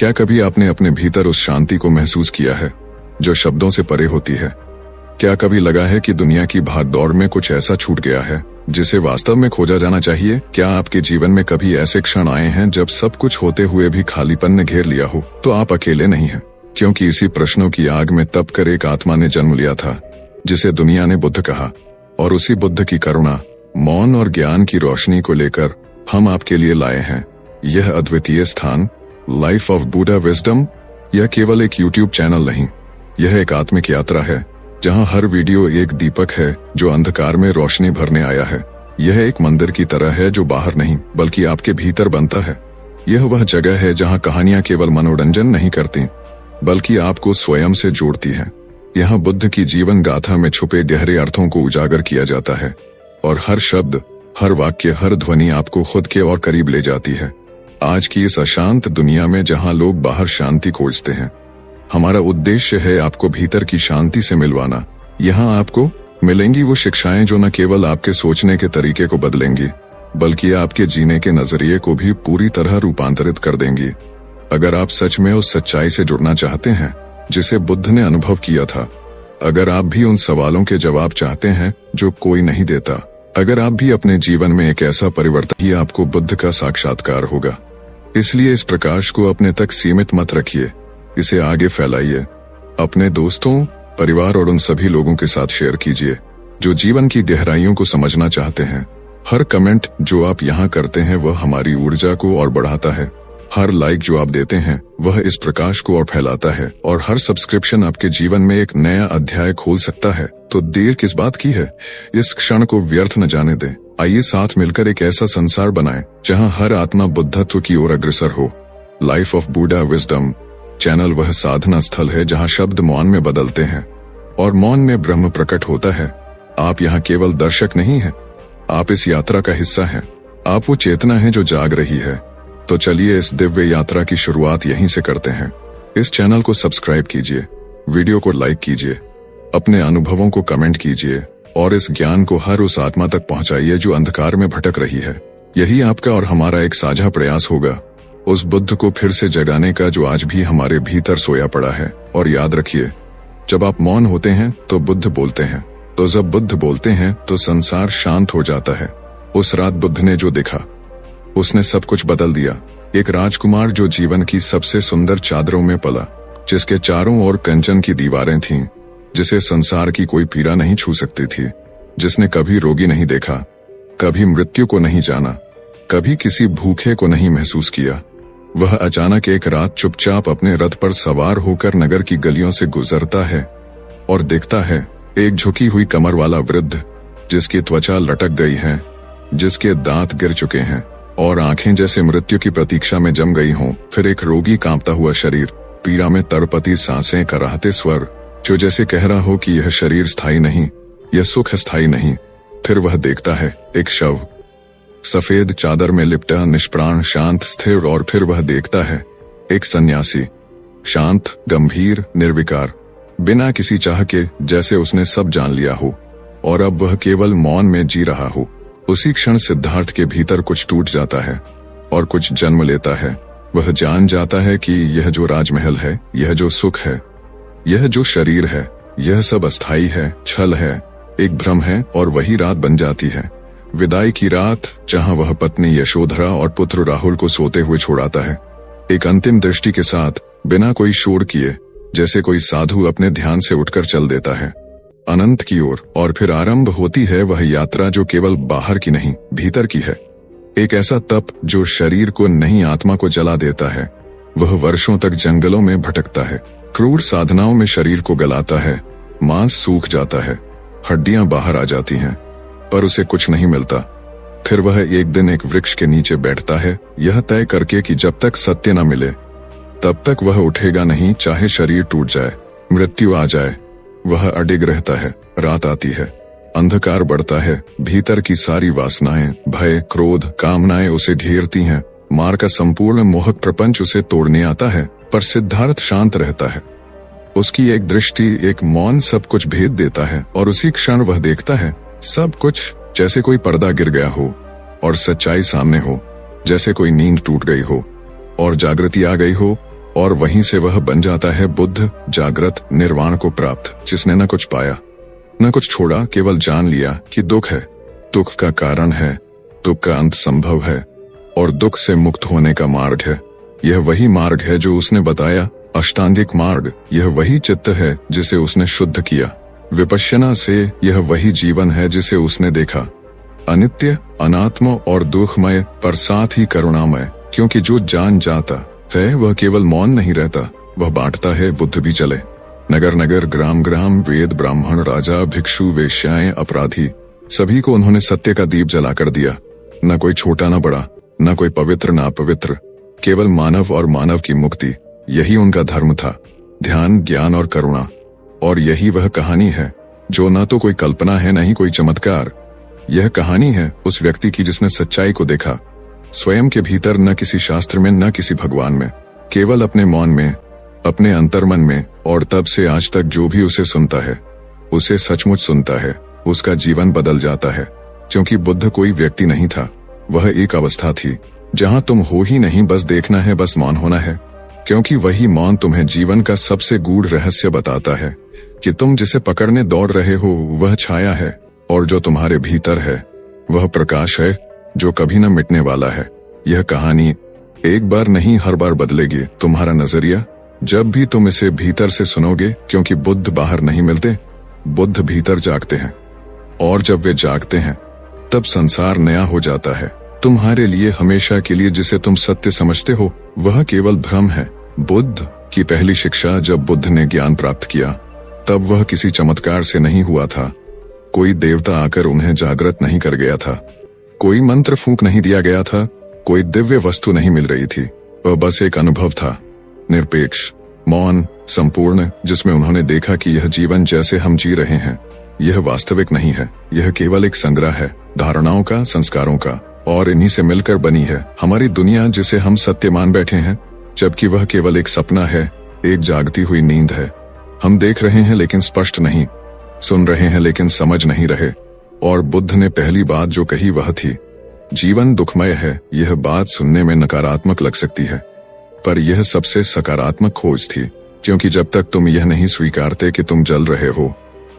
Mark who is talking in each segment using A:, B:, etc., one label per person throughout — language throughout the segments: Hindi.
A: क्या कभी आपने अपने भीतर उस शांति को महसूस किया है जो शब्दों से परे होती है? क्या कभी लगा है कि दुनिया की भागदौड़ में कुछ ऐसा छूट गया है जिसे वास्तव में खोजा जाना चाहिए? क्या आपके जीवन में कभी ऐसे क्षण आए हैं जब सब कुछ होते हुए भी खालीपन ने घेर लिया हो? तो आप अकेले नहीं हैं, क्योंकि इसी प्रश्नों की आग में तप कर एक आत्मा ने जन्म लिया था जिसे दुनिया ने बुद्ध कहा, और उसी बुद्ध की करुणा, मौन और ज्ञान की रोशनी को लेकर हम आपके लिए लाए हैं यह अद्वितीय स्थान, लाइफ ऑफ बुद्धा विजडम। यह केवल एक YouTube चैनल नहीं, यह एक आत्मिक यात्रा है जहां हर वीडियो एक दीपक है जो अंधकार में रोशनी भरने आया है। यह एक मंदिर की तरह है जो बाहर नहीं बल्कि आपके भीतर बनता है। यह वह जगह है जहां कहानियां केवल मनोरंजन नहीं करती बल्कि आपको स्वयं से जोड़ती हैं। यहाँ बुद्ध की जीवन गाथा में छुपे गहरे अर्थों को उजागर किया जाता है और हर शब्द, हर वाक्य, हर ध्वनि आपको खुद के और करीब ले जाती है। आज की इस अशांत दुनिया में जहां लोग बाहर शांति खोजते हैं, हमारा उद्देश्य है आपको भीतर की शांति से मिलवाना। यहाँ आपको मिलेंगी वो शिक्षाएं जो न केवल आपके सोचने के तरीके को बदलेंगी बल्कि आपके जीने के नजरिए को भी पूरी तरह रूपांतरित कर देंगी। अगर आप सच में उस सच्चाई से जुड़ना चाहते हैं जिसे बुद्ध ने अनुभव किया था, अगर आप भी उन सवालों के जवाब चाहते हैं जो कोई नहीं देता, अगर आप भी अपने जीवन में एक ऐसा परिवर्तन ही आपको बुद्ध का साक्षात्कार होगा। इसलिए इस प्रकाश को अपने तक सीमित मत रखिए, इसे आगे फैलाइए, अपने दोस्तों, परिवार और उन सभी लोगों के साथ शेयर कीजिए जो जीवन की गहराइयों को समझना चाहते हैं। हर कमेंट जो आप यहाँ करते हैं वह हमारी ऊर्जा को और बढ़ाता है। हर लाइक जो आप देते हैं वह इस प्रकाश को और फैलाता है, और हर सब्सक्रिप्शन आपके जीवन में एक नया अध्याय खोल सकता है। तो देर किस बात की है? इस क्षण को व्यर्थ न जाने दें। आइए साथ मिलकर एक ऐसा संसार बनाएं जहां हर आत्मा बुद्धत्व की ओर अग्रसर हो। Life of Buddha wisdom channel वह साधना स्थल है जहां शब्द मौन में बदलते हैं और मौन में ब्रह्म प्रकट होता है। आप यहाँ केवल दर्शक नहीं हैं, आप इस यात्रा का हिस्सा हैं। आप वो चेतना है जो जाग रही है। तो चलिए इस दिव्य यात्रा की शुरुआत यहीं से करते हैं। इस चैनल को सब्सक्राइब कीजिए, वीडियो को लाइक कीजिए, अपने अनुभवों को कमेंट कीजिए और इस ज्ञान को हर उस आत्मा तक पहुंचाइए जो अंधकार में भटक रही है। यही आपका और हमारा एक साझा प्रयास होगा, उस बुद्ध को फिर से जगाने का जो आज भी हमारे भीतर सोया पड़ा है। और याद रखिए, जब आप मौन होते हैं तो बुद्ध बोलते हैं, तो जब बुद्ध बोलते हैं तो संसार शांत हो जाता है। उस रात बुद्ध ने जो देखा उसने सब कुछ बदल दिया। एक राजकुमार जो जीवन की सबसे सुंदर चादरों में पला, जिसके चारों ओर कंचन की दीवारें थीं, जिसे संसार की कोई पीड़ा नहीं छू सकती थी, जिसने कभी रोगी नहीं देखा, कभी मृत्यु को नहीं जाना, कभी किसी भूखे को नहीं महसूस किया। वह अचानक एक रात चुपचाप अपने रथ पर सवार होकर नगर की गलियों से गुजरता है और देखता है एक झुकी हुई कमर वाला वृद्ध जिसकी त्वचा लटक गई है, जिसके दांत गिर चुके हैं और आंखें जैसे मृत्यु की प्रतीक्षा में जम गई हों। फिर एक रोगी कांपता हुआ शरीर, पीड़ा में तड़पती सांसें, कराहते स्वर जो जैसे कह रहा हो कि यह शरीर स्थायी नहीं, यह सुख स्थायी नहीं। फिर वह देखता है एक शव, सफेद चादर में लिपटा, निष्प्राण, शांत, स्थिर। और फिर वह देखता है एक सन्यासी, शांत, गंभीर, निर्विकार, बिना किसी चाह के, जैसे उसने सब जान लिया हो और अब वह केवल मौन में जी रहा हो। उसी क्षण सिद्धार्थ के भीतर कुछ टूट जाता है और कुछ जन्म लेता है। वह जान जाता है कि यह जो राजमहल है, यह जो सुख है, यह जो शरीर है, यह सब अस्थाई है, छल है, एक भ्रम है। और वही रात बन जाती है, विदाई की रात, जहां वह पत्नी यशोधरा और पुत्र राहुल को सोते हुए छोड़ाता है, एक अंतिम दृष्टि के साथ, बिना कोई शोर किए, जैसे कोई साधु अपने ध्यान से उठकर चल देता है अनंत की ओर। और फिर आरंभ होती है वह यात्रा जो केवल बाहर की नहीं, भीतर की है। एक ऐसा तप जो शरीर को नहीं, आत्मा को जला देता है। वह वर्षों तक जंगलों में भटकता है, क्रूर साधनाओं में शरीर को गलाता है, मांस सूख जाता है, हड्डियां बाहर आ जाती हैं, पर उसे कुछ नहीं मिलता। फिर वह एक दिन एक वृक्ष के नीचे बैठता है, यह तय करके कि जब तक सत्य न मिले तब तक वह उठेगा नहीं, चाहे शरीर टूट जाए, मृत्यु आ जाए। वह अडिग रहता है। रात आती है, अंधकार बढ़ता है, भीतर की सारी वासनाएं, भय, क्रोध, कामनाएं उसे घेरती हैं। मार का संपूर्ण मोहक प्रपंच उसे तोड़ने आता है, पर सिद्धार्थ शांत रहता है। उसकी एक दृष्टि, एक मौन सब कुछ भेद देता है और उसी क्षण वह देखता है सब कुछ जैसे कोई पर्दा गिर गया हो और सच्चाई सामने हो, जैसे कोई नींद टूट गई हो और जागृति आ गई हो। और वहीं से वह बन जाता है बुद्ध, जागृत, निर्वाण को प्राप्त, जिसने न कुछ पाया न कुछ छोड़ा, केवल जान लिया कि दुख है, दुख का कारण है, दुख का अंत संभव है और दुख से मुक्त होने का मार्ग है। यह वही मार्ग है जो उसने बताया, अष्टांगिक मार्ग। यह वही चित्त है जिसे उसने शुद्ध किया। विपश्यना से यह वही जीवन है जिसे उसने देखा, अनित्य, अनात्म और दुखमय पर साथ ही करुणामय। क्योंकि जो जान जाता है वह केवल मौन नहीं रहता, वह बांटता है। बुद्ध भी चले, नगर नगर, ग्राम ग्राम, वेद, ब्राह्मण, राजा, भिक्षु, वेश्याएं, अपराधी, सभी को उन्होंने सत्य का दीप जलाकर दिया। न कोई छोटा न बड़ा, न कोई पवित्र न अपवित्र, केवल मानव और मानव की मुक्ति। यही उनका धर्म था, ध्यान, ज्ञान और करुणा। और यही वह कहानी है जो न तो कोई कल्पना है, न ही कोई चमत्कार। यह कहानी है उस व्यक्ति की जिसने सच्चाई को देखा, स्वयं के भीतर, न किसी शास्त्र में, न किसी भगवान में, केवल अपने मौन में, अपने अंतर्मन में। और तब से आज तक जो भी उसे सुनता है, उसे सचमुच सुनता है, उसका जीवन बदल जाता है। क्योंकि बुद्ध कोई व्यक्ति नहीं था, वह एक अवस्था थी जहां तुम हो ही नहीं, बस देखना है, बस मौन होना है। क्योंकि वही मौन तुम्हें जीवन का सबसे गूढ़ रहस्य बताता है कि तुम जिसे पकड़ने दौड़ रहे हो वह छाया है, और जो तुम्हारे भीतर है वह प्रकाश है जो कभी न मिटने वाला है। यह कहानी एक बार नहीं, हर बार बदलेगी तुम्हारा नजरिया, जब भी तुम इसे भीतर से सुनोगे। क्योंकि बुद्ध बाहर नहीं मिलते, बुद्ध भीतर जागते हैं, और जब वे जागते हैं तब संसार नया हो जाता है तुम्हारे लिए, हमेशा के लिए। जिसे तुम सत्य समझते हो वह केवल भ्रम है। बुद्ध की पहली शिक्षा जब बुद्ध ने ज्ञान प्राप्त किया, तब वह किसी चमत्कार से नहीं हुआ था। कोई देवता आकर उन्हें जागृत नहीं कर गया था, कोई मंत्र फूंक नहीं दिया गया था, कोई दिव्य वस्तु नहीं मिल रही थी। वह बस एक अनुभव था, निरपेक्ष, मौन, संपूर्ण, जिसमें उन्होंने देखा कि यह जीवन जैसे हम जी रहे हैं यह वास्तविक नहीं है। यह केवल एक संग्रह है धारणाओं का, संस्कारों का, और इन्हीं से मिलकर बनी है हमारी दुनिया, जिसे हम सत्य मान बैठे हैं, जबकि वह केवल एक सपना है, एक जागती हुई नींद है। हम देख रहे हैं लेकिन स्पष्ट नहीं, सुन रहे हैं लेकिन समझ नहीं रहे। और बुद्ध ने पहली बात जो कही वह थी, जीवन दुखमय है। यह बात सुनने में नकारात्मक लग सकती है, पर यह सबसे सकारात्मक खोज थी। क्योंकि जब तक तुम यह नहीं स्वीकारते कि तुम जल रहे हो,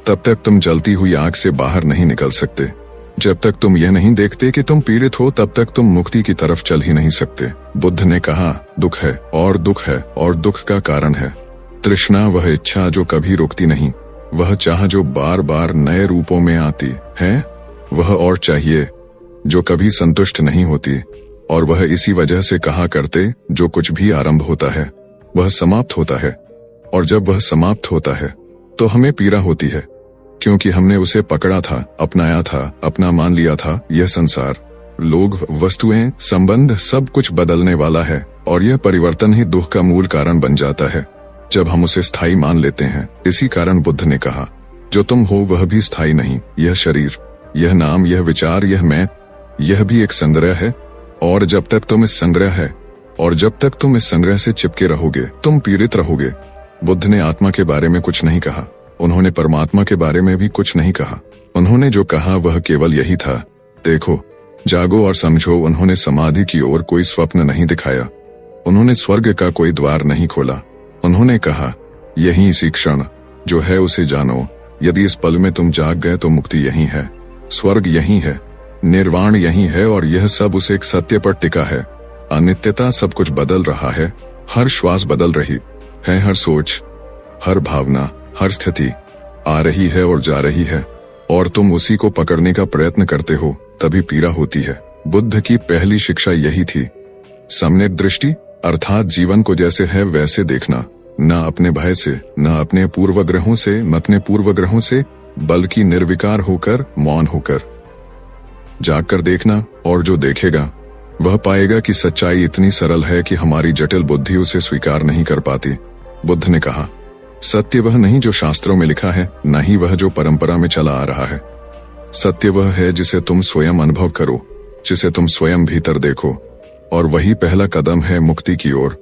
A: तब तक तुम जलती हुई आग से बाहर नहीं निकल सकते। जब तक तुम यह नहीं देखते कि तुम पीड़ित हो, तब तक तुम मुक्ति की तरफ चल ही नहीं सकते। बुद्ध ने कहा, दुख है और दुख है और दुख का कारण है तृष्णा, वह इच्छा जो कभी रुकती नहीं, वह चाह जो बार बार नए रूपों में आती है, वह और चाहिए जो कभी संतुष्ट नहीं होती। और वह इसी वजह से कहा करते, जो कुछ भी आरंभ होता है वह समाप्त होता है, और जब वह समाप्त होता है तो हमें पीड़ा होती है, क्योंकि हमने उसे पकड़ा था, अपनाया था, अपना मान लिया था। यह संसार, लोग, वस्तुएं, संबंध, सब कुछ बदलने वाला है, और यह परिवर्तन ही दुख का मूल कारण बन जाता है जब हम उसे स्थायी मान लेते हैं। इसी कारण बुद्ध ने कहा, जो तुम हो वह भी स्थायी नहीं। यह शरीर, यह नाम, यह विचार, यह मैं, यह भी एक संग्रह है, और जब तक तुम इस संग्रह है और जब तक तुम इस संग्रह से चिपके रहोगे तुम पीड़ित रहोगे। बुद्ध ने आत्मा के बारे में कुछ नहीं कहा, उन्होंने परमात्मा के बारे में भी कुछ नहीं कहा। उन्होंने जो कहा वह केवल यही था, देखो, जागो और समझो। उन्होंने समाधि की ओर कोई स्वप्न नहीं दिखाया, उन्होंने स्वर्ग का कोई द्वार नहीं खोला। उन्होंने कहा, यही इसी क्षण जो है उसे जानो। यदि इस पल में तुम जाग गए तो मुक्ति यही है, स्वर्ग यही है, निर्वाण यही है, और यह सब उस एक सत्य पर टिका है। अनित्यता, सब कुछ बदल रहा है, हर श्वास बदल रही है, हर सोच, हर भावना, हर स्थिति आ रही है और जा रही है, और तुम उसी को पकड़ने का प्रयत्न करते हो, तभी पीड़ा होती है। बुद्ध की पहली शिक्षा यही थी, सम्यक दृष्टि, अर्थात जीवन को जैसे है वैसे देखना, न अपने भय से, न अपने पूर्वग्रहों से, बल्कि निर्विकार होकर, मौन होकर, जागकर देखना। और जो देखेगा वह पाएगा कि सच्चाई इतनी सरल है कि हमारी जटिल बुद्धि उसे स्वीकार नहीं कर पाती। बुद्ध ने कहा, सत्य वह नहीं जो शास्त्रों में लिखा है, न ही वह जो परंपरा में चला आ रहा है। सत्य वह है जिसे तुम स्वयं अनुभव करो, जिसे तुम स्वयं भीतर देखो, और वही पहला कदम है मुक्ति की ओर।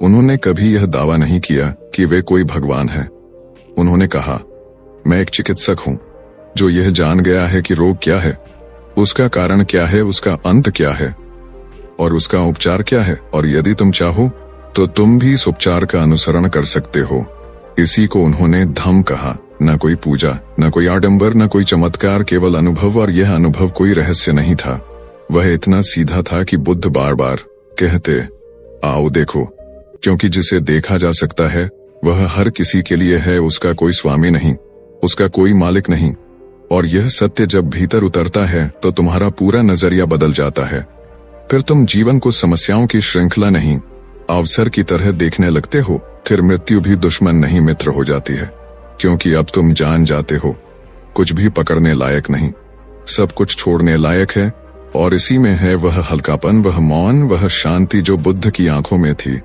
A: उन्होंने कभी यह दावा नहीं किया कि वे कोई भगवान है। उन्होंने कहा, मैं एक चिकित्सक हूं जो यह जान गया है कि रोग क्या है, उसका कारण क्या है, उसका अंत क्या है, और उसका उपचार क्या है। और यदि तुम चाहो तो तुम भी इस उपचार का अनुसरण कर सकते हो। इसी को उन्होंने धम्म कहा। न कोई पूजा, न कोई आडंबर, न कोई चमत्कार, केवल अनुभव। और यह अनुभव कोई रहस्य नहीं था, वह इतना सीधा था कि बुद्ध बार बार कहते, आओ देखो। क्योंकि जिसे देखा जा सकता है वह हर किसी के लिए है, उसका कोई स्वामी नहीं, उसका कोई मालिक नहीं। और यह सत्य जब भीतर उतरता है तो तुम्हारा पूरा नजरिया बदल जाता है। फिर तुम जीवन को समस्याओं की श्रृंखला नहीं, अवसर की तरह देखने लगते हो। फिर मृत्यु भी दुश्मन नहीं, मित्र हो जाती है। क्योंकि अब तुम जान जाते हो, कुछ भी पकड़ने लायक नहीं, सब कुछ छोड़ने लायक है। और इसी में है वह हल्कापन, वह मौन, वह शांति जो बुद्ध की आंखों में थी,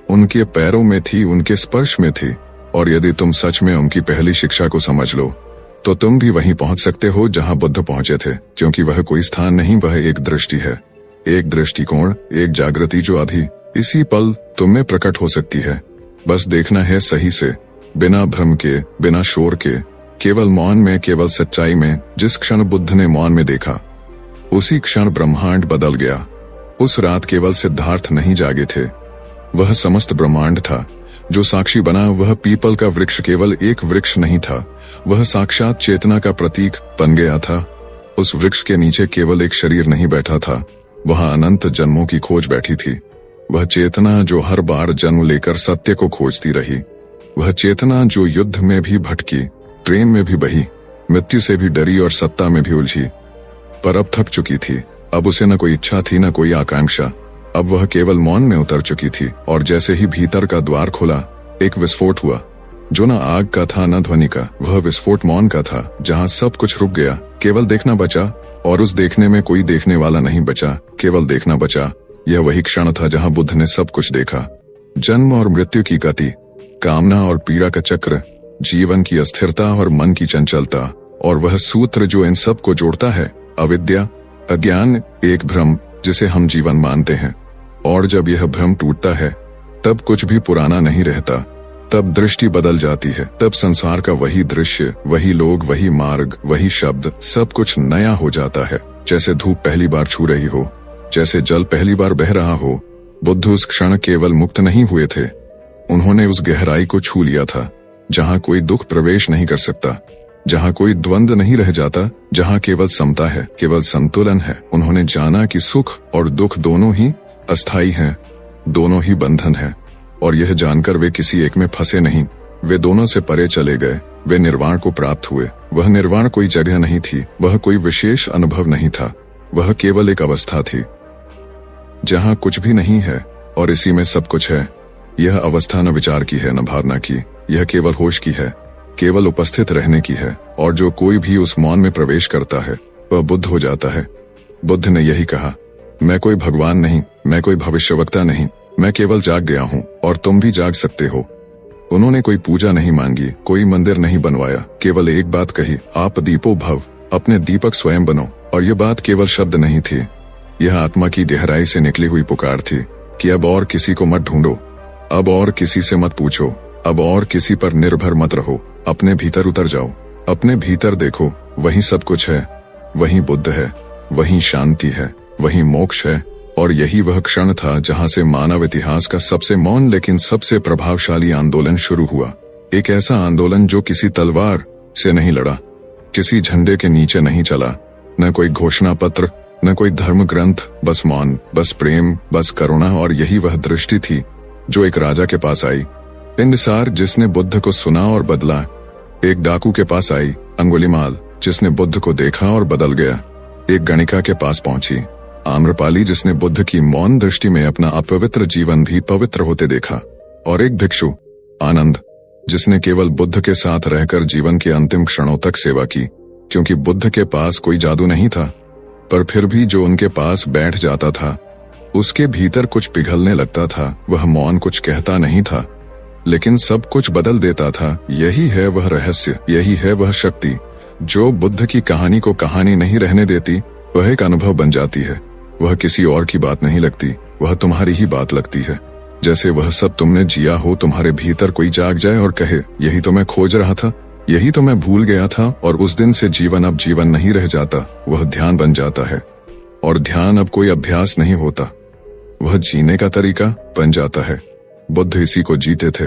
A: उनके पैरों में थी, उनके स्पर्श में थी। और यदि तुम सच में उनकी पहली शिक्षा को समझ लो तो तुम भी वहीं पहुंच सकते हो जहां बुद्ध पहुंचे थे। क्योंकि वह कोई स्थान नहीं, वह एक दृष्टि है, एक दृष्टिकोण, एक जागृति जो अभी इसी पल तुम में प्रकट हो सकती है। बस देखना है सही से, बिना भ्रम के, बिना शोर के, केवल मौन में, केवल सच्चाई में। जिस क्षण बुद्ध ने मौन में देखा, उसी क्षण ब्रह्मांड बदल गया। उस रात केवल सिद्धार्थ नहीं जागे थे, वह समस्त ब्रह्मांड था जो साक्षी बना। वह पीपल का वृक्ष केवल एक वृक्ष नहीं था, वह साक्षात चेतना का प्रतीक बन गया था। उस वृक्ष के नीचे केवल एक शरीर नहीं बैठा था, वहां अनंत जन्मों की खोज बैठी थी। वह चेतना जो हर बार जन्म लेकर सत्य को खोजती रही, वह चेतना जो युद्ध में भी भटकी, प्रेम में भी बही, मृत्यु से भी डरी और सत्ता में भी उलझी, पर अब थक चुकी थी। अब उसे न कोई इच्छा थी, न कोई आकांक्षा। अब वह केवल मौन में उतर चुकी थी। और जैसे ही भीतर का द्वार खुला, एक विस्फोट हुआ जो न आग का था न ध्वनि का। वह विस्फोट मौन का था, जहां सब कुछ रुक गया, केवल देखना बचा। और उस देखने में कोई देखने वाला नहीं बचा, केवल देखना बचा। यह वही क्षण था जहां बुद्ध ने सब कुछ देखा, जन्म और मृत्यु की गति, कामना और पीड़ा का चक्र, जीवन की अस्थिरता और मन की चंचलता। और वह सूत्र जो इन सब को जोड़ता है, अविद्या, अज्ञान, एक भ्रम जिसे हम जीवन मानते हैं। और जब यह भ्रम टूटता है तब कुछ भी पुराना नहीं रहता, तब दृष्टि बदल जाती है। तब संसार का वही दृश्य, वही लोग, वही मार्ग, वही शब्द, सब कुछ नया हो जाता है। जैसे धूप पहली बार छू रही हो, जैसे जल पहली बार बह रहा हो। बुद्ध उस क्षण केवल मुक्त नहीं हुए थे, उन्होंने उस गहराई को छू लिया था जहां कोई दुख प्रवेश नहीं कर सकता, जहां कोई द्वंद नहीं रह जाता, जहां केवल समता है, केवल संतुलन है। उन्होंने जाना कि सुख और दुख दोनों ही अस्थाई हैं, दोनों ही बंधन है। और यह जानकर वे किसी एक में फंसे नहीं, वे दोनों से परे चले गए। वे निर्वाण को प्राप्त हुए। वह निर्वाण कोई जगह नहीं थी, वह कोई विशेष अनुभव नहीं था, वह केवल एक अवस्था थी जहां कुछ भी नहीं है और इसी में सब कुछ है। यह अवस्था न विचार की है, न भावना की, यह केवल होश की है, केवल उपस्थित रहने की है। और जो कोई भी उस मौन में प्रवेश करता है वह बुद्ध हो जाता है। बुद्ध ने यही कहा, मैं कोई भगवान नहीं, मैं कोई भविष्यवक्ता नहीं, मैं केवल जाग गया हूँ और तुम भी जाग सकते हो। उन्होंने कोई पूजा नहीं मांगी, कोई मंदिर नहीं बनवाया, केवल एक बात कही, आप दीपो भव, अपने दीपक स्वयं बनो। और यह बात केवल शब्द नहीं थी, यह आत्मा की गहराई से निकली हुई पुकार थी कि अब और किसी को मत ढूंढो, अब और किसी से मत पूछो, अब और किसी पर निर्भर मत रहो, अपने भीतर उतर जाओ, अपने भीतर देखो, वही सब कुछ है, वही बुद्ध है, वही शांति है, वही मोक्ष है। और यही वह क्षण था जहां से मानव इतिहास का सबसे मौन लेकिन सबसे प्रभावशाली आंदोलन शुरू हुआ। एक ऐसा आंदोलन जो किसी तलवार से नहीं लड़ा, किसी झंडे के नीचे नहीं चला, न कोई घोषणा पत्र, न कोई धर्म ग्रंथ, बस मौन, बस प्रेम, बस करुणा। और यही वह दृष्टि थी जो एक राजा के पास आई, बिंदुसार, जिसने बुद्ध को सुना और बदला। एक डाकू के पास आई, अंगुलीमाल, जिसने बुद्ध को देखा और बदल गया। एक गणिका के पास पहुंची, आम्रपाली, जिसने बुद्ध की मौन दृष्टि में अपना अपवित्र जीवन भी पवित्र होते देखा। और एक भिक्षु, आनंद, जिसने केवल बुद्ध के साथ रहकर जीवन के अंतिम क्षणों तक सेवा की। क्योंकि बुद्ध के पास कोई जादू नहीं था, पर फिर भी जो उनके पास बैठ जाता था उसके भीतर कुछ पिघलने लगता था। वह मौन कुछ कहता नहीं था, लेकिन सब कुछ बदल देता था। यही है वह रहस्य, यही है वह शक्ति जो बुद्ध की कहानी को कहानी नहीं रहने देती, वह एक अनुभव बन जाती है। वह किसी और की बात नहीं लगती, वह तुम्हारी ही बात लगती है। जैसे वह सब तुमने जिया हो, तुम्हारे भीतर कोई जाग जाए और कहे, यही तो मैं खोज रहा था, यही तो मैं भूल गया था। और उस दिन से जीवन अब जीवन नहीं रह जाता, वह ध्यान बन जाता है। और ध्यान अब कोई अभ्यास नहीं होता, वह जीने का तरीका बन जाता है। बुद्ध इसी को जीते थे।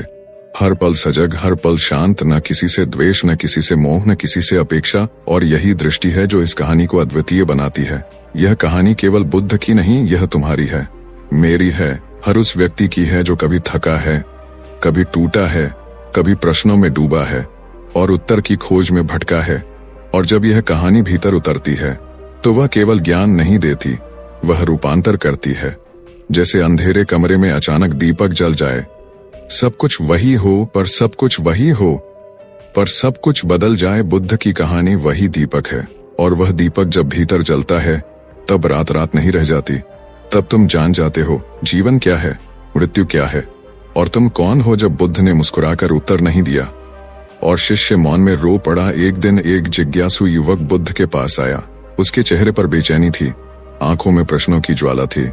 A: हर पल सजग, हर पल शांत, न किसी से द्वेष, न किसी से मोह, न किसी से अपेक्षा। और यही दृष्टि है जो इस कहानी को अद्वितीय बनाती है। यह कहानी केवल बुद्ध की नहीं, यह तुम्हारी है, मेरी है, हर उस व्यक्ति की है जो कभी थका है, कभी टूटा है, कभी प्रश्नों में डूबा है और उत्तर की खोज में भटका है। और जब यह कहानी भीतर उतरती है तो वह केवल ज्ञान नहीं देती, वह रूपांतर करती है। जैसे अंधेरे कमरे में अचानक दीपक जल जाए, सब कुछ वही हो पर सब कुछ वही हो पर सब कुछ बदल जाए। बुद्ध की कहानी वही दीपक है, और वह दीपक जब भीतर जलता है तब रात रात नहीं रह जाती। तब तुम जान जाते हो जीवन क्या है, मृत्यु क्या है, और तुम कौन हो। जब बुद्ध ने मुस्कुराकर उत्तर नहीं दिया और शिष्य मौन में रो पड़ा, एक दिन एक जिज्ञासु युवक बुद्ध के पास आया। उसके चेहरे पर बेचैनी थी, आंखों में प्रश्नों की ज्वाला थी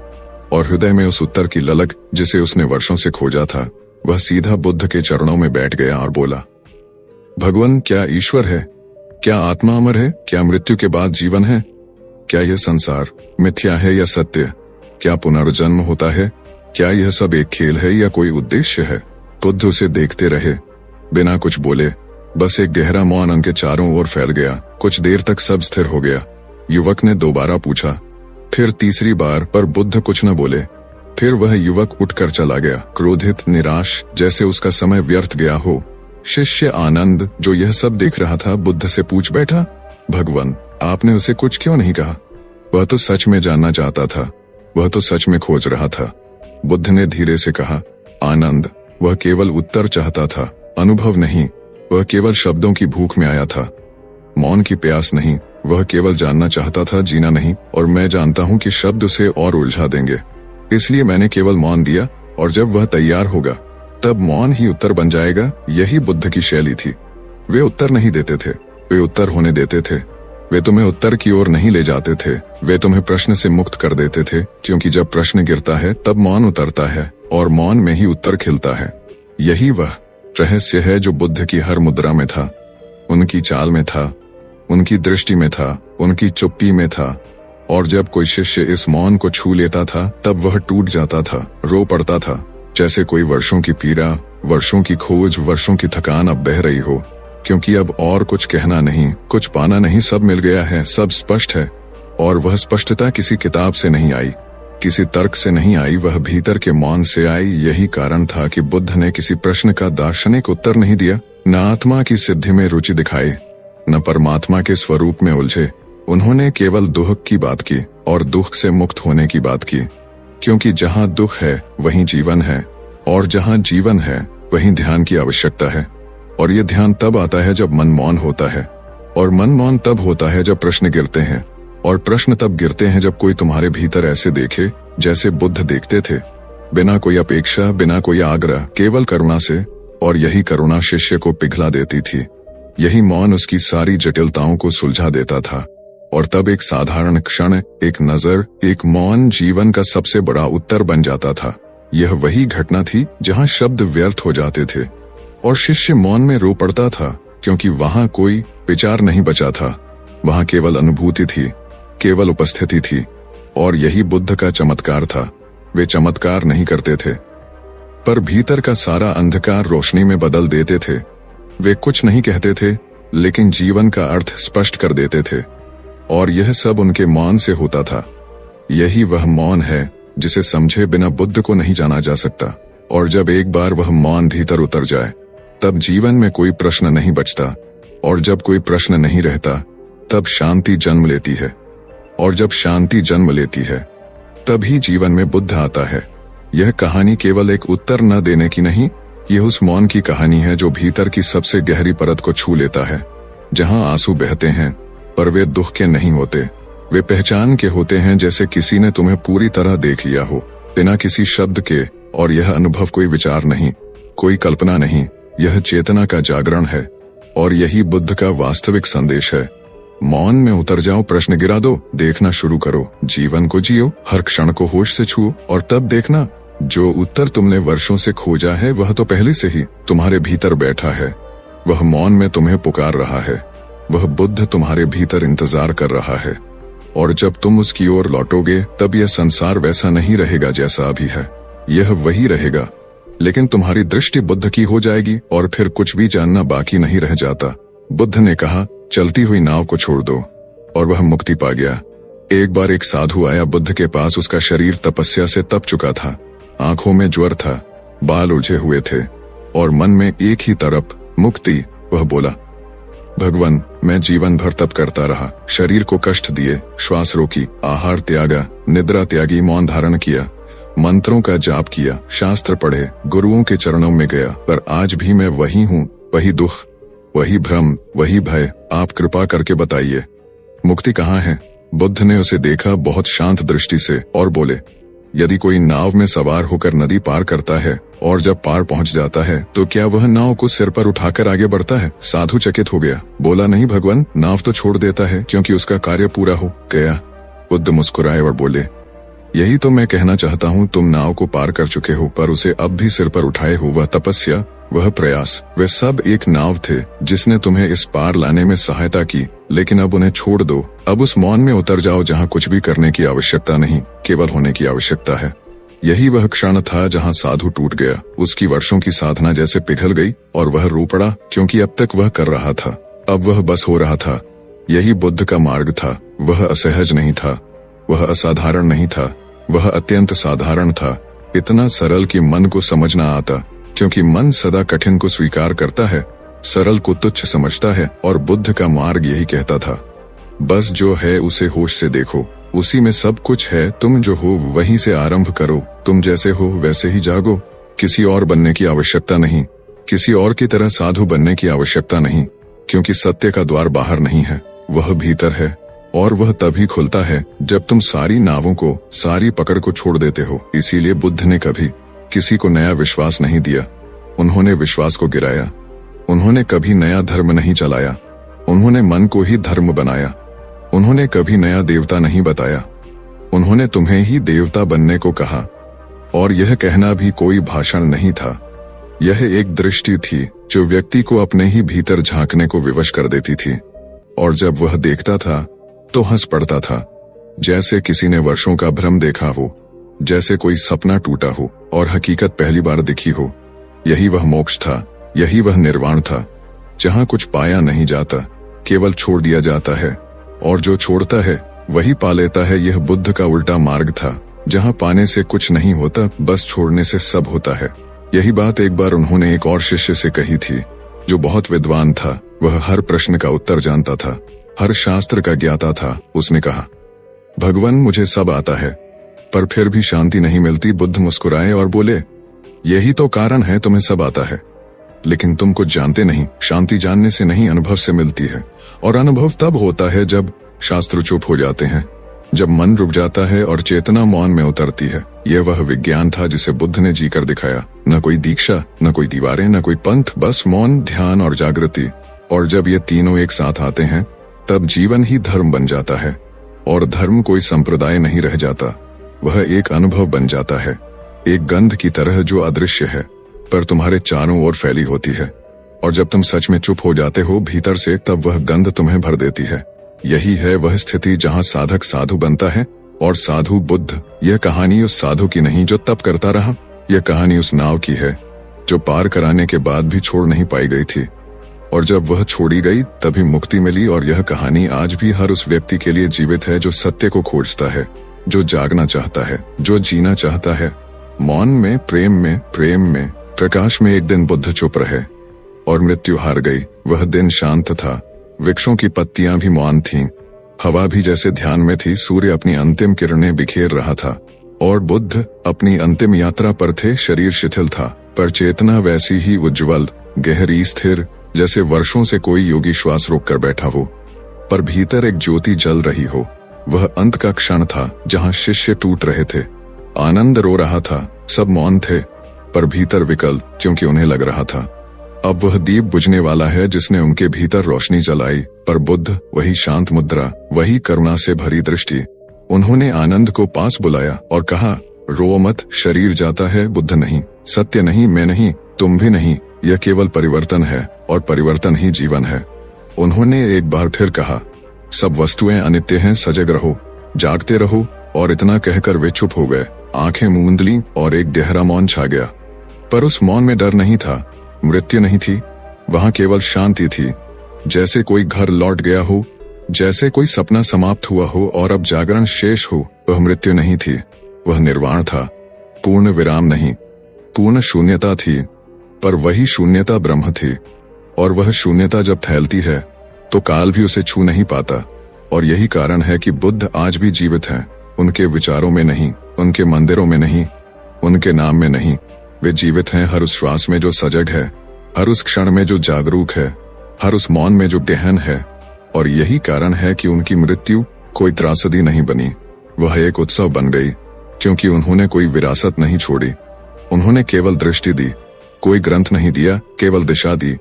A: और हृदय में उस उत्तर की ललक जिसे उसने वर्षों से खोजा था। वह सीधा बुद्ध के चरणों में बैठ गया और बोला, भगवान, क्या ईश्वर है? क्या आत्मा अमर है? क्या मृत्यु के बाद जीवन है? क्या यह संसार मिथ्या है या सत्य? क्या पुनर्जन्म होता है? क्या यह सब एक खेल है या कोई उद्देश्य है? बुद्ध उसे देखते रहे, बिना कुछ बोले। बस एक गहरा मौन उनके चारों ओर फैल गया। कुछ देर तक सब स्थिर हो गया। युवक ने दोबारा पूछा, फिर तीसरी बार, पर बुद्ध कुछ न बोले। फिर वह युवक उठकर चला गया, क्रोधित, निराश, जैसे उसका समय व्यर्थ गया हो। शिष्य आनंद, जो यह सब देख रहा था, बुद्ध से पूछ बैठा, भगवान, आपने उसे कुछ क्यों नहीं कहा? वह तो सच में जानना चाहता था, वह तो सच में खोज रहा था। बुद्ध ने धीरे से कहा, आनंद, वह केवल उत्तर चाहता था, अनुभव नहीं। वह केवल शब्दों की भूख में आया था, मौन की प्यास नहीं। वह केवल जानना चाहता था, जीना नहीं। और मैं जानता हूं कि शब्द उसे और उलझा देंगे, इसलिए मैंने केवल मौन दिया। और जब वह तैयार होगा तब मौन ही उत्तर बन जाएगा। यही बुद्ध की शैली थी। वे उत्तर नहीं देते थे, वे उत्तर होने देते थे। वे तुम्हें उत्तर की ओर नहीं ले जाते थे, वे तुम्हें प्रश्न से मुक्त कर देते थे। क्योंकि जब प्रश्न गिरता है तब मौन उतरता है, और मौन में ही उत्तर खिलता है। यही वह रहस्य है जो बुद्ध की हर मुद्रा में था, उनकी चाल में था, उनकी दृष्टि में था, उनकी चुप्पी में था। और जब कोई शिष्य इस मौन को छू लेता था तब वह टूट जाता था, रो पड़ता था, जैसे कोई वर्षों की पीड़ा, वर्षों की खोज, वर्षों की थकान अब बह रही हो। क्योंकि अब और कुछ कहना नहीं, कुछ पाना नहीं, सब मिल गया है, सब स्पष्ट है। और वह स्पष्टता किसी किताब से नहीं आई, किसी तर्क से नहीं आई, वह भीतर के मौन से आई। यही कारण था कि बुद्ध ने किसी प्रश्न का दार्शनिक उत्तर नहीं दिया, न आत्मा की सिद्धि में रुचि दिखाई, न परमात्मा के स्वरूप में उलझे। उन्होंने केवल दुख की बात की और दुख से मुक्त होने की बात की। क्योंकि जहां दुख है वहीं जीवन है, और जहां जीवन है वहीं ध्यान की आवश्यकता है। और ये ध्यान तब आता है जब मन मौन होता है, और मन मौन तब होता है जब प्रश्न गिरते हैं, और प्रश्न तब गिरते हैं जब कोई तुम्हारे भीतर ऐसे देखे जैसे बुद्ध देखते थे, बिना कोई अपेक्षा, बिना कोई आग्रह, केवल करुणा से। और यही करुणा शिष्य को पिघला देती थी, यही मौन उसकी सारी जटिलताओं को सुलझा देता था। और तब एक साधारण क्षण, एक नजर, एक मौन जीवन का सबसे बड़ा उत्तर बन जाता था। यह वही घटना थी जहां शब्द व्यर्थ हो जाते थे और शिष्य मौन में रो पड़ता था, क्योंकि वहां कोई विचार नहीं बचा था, वहां केवल अनुभूति थी, केवल उपस्थिति थी। और यही बुद्ध का चमत्कार था। वे चमत्कार नहीं करते थे, पर भीतर का सारा अंधकार रोशनी में बदल देते थे। वे कुछ नहीं कहते थे, लेकिन जीवन का अर्थ स्पष्ट कर देते थे। और यह सब उनके मौन से होता था। यही वह मौन है जिसे समझे बिना बुद्ध को नहीं जाना जा सकता। और जब एक बार वह मौन भीतर उतर जाए तब जीवन में कोई प्रश्न नहीं बचता, और जब कोई प्रश्न नहीं रहता तब शांति जन्म लेती है, और जब शांति जन्म लेती है तभी जीवन में बुद्ध आता है। यह कहानी केवल एक उत्तर न देने की नहीं, यह उस मौन की कहानी है जो भीतर की सबसे गहरी परत को छू लेता है, जहां आंसू बहते हैं पर वे दुख के नहीं होते, वे पहचान के होते हैं। जैसे किसी ने तुम्हें पूरी तरह देख लिया हो, बिना किसी शब्द के। और यह अनुभव कोई विचार नहीं, कोई कल्पना नहीं, यह चेतना का जागरण है। और यही बुद्ध का वास्तविक संदेश है। मौन में उतर जाओ, प्रश्न गिरा दो, देखना शुरू करो, जीवन को जियो, हर क्षण को होश से छुओ, और तब देखना जो उत्तर तुमने वर्षों से खोजा है वह तो पहले से ही तुम्हारे भीतर बैठा है। वह मौन में तुम्हें पुकार रहा है, वह बुद्ध तुम्हारे भीतर इंतजार कर रहा है। और जब तुम उसकी ओर लौटोगे तब यह संसार वैसा नहीं रहेगा जैसा अभी है, यह वही रहेगा लेकिन तुम्हारी दृष्टि बुद्ध की हो जाएगी और फिर कुछ भी जानना बाकी नहीं रह जाता। बुद्ध ने कहा, चलती हुई नाव को छोड़ दो, और वह मुक्ति पा गया। एक बार एक साधु आया बुद्ध के पास। उसका शरीर तपस्या से तप चुका था, आंखों में ज्वर था, बाल उलझे हुए थे और मन में एक ही तरफ मुक्ति। वह बोला, भगवान, मैं जीवन भर तप करता रहा, शरीर को कष्ट दिए, श्वास रोकी, आहार त्यागा, निद्रा त्यागी, मौन धारण किया, मंत्रों का जाप किया, शास्त्र पढ़े, गुरुओं के चरणों में गया, पर आज भी मैं वही हूँ, वही दुख, वही भ्रम, वही भय। आप कृपा करके बताइए, मुक्ति कहाँ है? बुद्ध ने उसे देखा बहुत शांत दृष्टि से और बोले, यदि कोई नाव में सवार होकर नदी पार करता है और जब पार पहुंच जाता है तो क्या वह नाव को सिर पर उठाकर आगे बढ़ता है? साधु चकित हो गया, बोला, नहीं भगवान, नाव तो छोड़ देता है क्योंकि उसका कार्य पूरा हो गया। बुद्ध मुस्कुराए और बोले, यही तो मैं कहना चाहता हूँ, तुम नाव को पार कर चुके हो पर उसे अब भी सिर पर उठाए हो। वह तपस्या, वह प्रयास, वे सब एक नाव थे जिसने तुम्हें इस पार लाने में सहायता की, लेकिन अब उन्हें छोड़ दो। अब उस मौन में उतर जाओ जहाँ कुछ भी करने की आवश्यकता नहीं, केवल होने की आवश्यकता है। यही वह क्षण था जहाँ साधु टूट गया। उसकी वर्षों की साधना जैसे पिघल गई और वह रो पड़ा, क्योंकि अब तक वह कर रहा था, अब वह बस हो रहा था। यही बुद्ध का मार्ग था। वह असहज नहीं था, वह असाधारण नहीं था, वह अत्यंत साधारण था, इतना सरल कि मन को समझ ना आता, क्योंकि मन सदा कठिन को स्वीकार करता है, सरल को तुच्छ समझता है। और बुद्ध का मार्ग यही कहता था, बस जो है उसे होश से देखो, उसी में सब कुछ है, तुम जो हो वहीं से आरंभ करो, तुम जैसे हो वैसे ही जागो। किसी और बनने की आवश्यकता नहीं, किसी और की तरह साधु बनने की आवश्यकता नहीं, क्योंकि सत्य का द्वार बाहर नहीं है, वह भीतर है, और वह तभी खुलता है जब तुम सारी नावों को, सारी पकड़ को छोड़ देते हो। इसीलिए बुद्ध ने कभी किसी को नया विश्वास नहीं दिया, उन्होंने विश्वास को गिराया। उन्होंने कभी नया धर्म नहीं चलाया, उन्होंने मन को ही धर्म बनाया। उन्होंने कभी नया देवता नहीं बताया, उन्होंने तुम्हें ही देवता बनने को कहा। और यह कहना भी कोई भाषण नहीं था, यह एक दृष्टि थी जो व्यक्ति को अपने ही भीतर झांकने को विवश कर देती थी। और जब वह देखता था तो हंस पड़ता था, जैसे किसी ने वर्षों का भ्रम देखा हो, जैसे कोई सपना टूटा हो और हकीकत पहली बार दिखी हो। यही वह मोक्ष था, यही वह निर्वाण था, जहाँ कुछ पाया नहीं जाता, केवल छोड़ दिया जाता है, और जो छोड़ता है वही पा लेता है। यह बुद्ध का उल्टा मार्ग था, जहाँ पाने से कुछ नहीं होता, बस छोड़ने से सब होता है। यही बात एक बार उन्होंने एक और शिष्य से कही थी, जो बहुत विद्वान था। वह हर प्रश्न का उत्तर जानता था, हर शास्त्र का ज्ञाता था। उसने कहा, भगवान, मुझे सब आता है पर फिर भी शांति नहीं मिलती। बुद्ध मुस्कुराए और बोले, यही तो कारण है, तुम्हें सब आता है लेकिन तुम कुछ जानते नहीं। शांति जानने से नहीं, अनुभव से मिलती है, और अनुभव तब होता है जब शास्त्र चुप हो जाते हैं, जब मन रुक जाता है और चेतना मौन में उतरती है। यह वह विज्ञान था जिसे बुद्ध ने जीकर दिखाया। न कोई दीक्षा, न कोई दीवारें, न कोई पंथ, बस मौन, ध्यान और जागृति। और जब ये तीनों एक साथ आते हैं तब जीवन ही धर्म बन जाता है, और धर्म कोई संप्रदाय नहीं रह जाता, वह एक अनुभव बन जाता है, एक गंध की तरह जो अदृश्य है पर तुम्हारे चारों ओर फैली होती है। और जब तुम सच में चुप हो जाते हो भीतर से, तब वह गंध तुम्हें भर देती है। यही है वह स्थिति जहाँ साधक साधु बनता है और साधु बुद्ध। यह कहानी उस साधु की नहीं जो तप करता रहा, यह कहानी उस नाव की है जो पार कराने के बाद भी छोड़ नहीं पाई गई थी, और जब वह छोड़ी गई तभी मुक्ति मिली। और यह कहानी आज भी हर उस व्यक्ति के लिए जीवित है जो सत्य को खोजता है, जो जागना चाहता है, जो जीना चाहता है, मौन में, प्रेम में, प्रकाश में। एक दिन बुद्ध चुप रहे और मृत्यु हार गई। वह दिन शांत था, वृक्षों की पत्तियां भी मौन थीं, हवा भी जैसे ध्यान में थी, सूर्य अपनी अंतिम किरणें बिखेर रहा था और बुद्ध अपनी अंतिम यात्रा पर थे। शरीर शिथिल था पर चेतना वैसी ही उज्जवल, गहरी, स्थिर, जैसे वर्षों से कोई योगी श्वास रोक कर बैठा हो पर भीतर एक ज्योति जल रही हो। वह अंत का क्षण था जहाँ शिष्य टूट रहे थे, आनंद रो रहा था, सब मौन थे पर भीतर विकल, क्योंकि उन्हें लग रहा था अब वह दीप बुझने वाला है जिसने उनके भीतर रोशनी जलाई। पर बुद्ध, वही शांत मुद्रा, वही करुणा से भरी दृष्टि। उन्होंने आनंद को पास बुलाया और कहा, रो मत, शरीर जाता है, बुद्ध नहीं, सत्य नहीं, मैं नहीं, तुम भी नहीं, यह केवल परिवर्तन है और परिवर्तन ही जीवन है। उन्होंने एक बार फिर कहा, सब वस्तुएं अनित्य हैं, सजग रहो, जागते रहो। और इतना कहकर वे चुप हो गए, आंखें मूंद लीं और एक गहरा मौन छा गया। पर उस मौन में डर नहीं था, मृत्यु नहीं थी, वहां केवल शांति थी। जैसे कोई घर लौट गया हो, जैसे कोई सपना समाप्त हुआ हो और अब जागरण शेष हो। वह मृत्यु नहीं थी, वह निर्वाण था। पूर्ण विराम नहीं, पूर्ण शून्यता थी, पर वही शून्यता ब्रह्म थी। और वह शून्यता जब फैलती है तो काल भी उसे छू नहीं पाता। और यही कारण है कि बुद्ध आज भी जीवित हैं, उनके विचारों में नहीं, उनके मंदिरों में नहीं, उनके नाम में नहीं। वे जीवित हैं हर उस श्वास में जो सजग है, हर उस क्षण में जो जागरूक है, हर उस मौन में जो गहन है। और यही कारण है कि उनकी मृत्यु कोई त्रासदी नहीं बनी, वह एक उत्सव बन गई, क्योंकि उन्होंने कोई विरासत नहीं छोड़ी। उन्होंने केवल दृष्टि दी, कोई ग्रंथ नहीं दिया, केवल दिशा दी।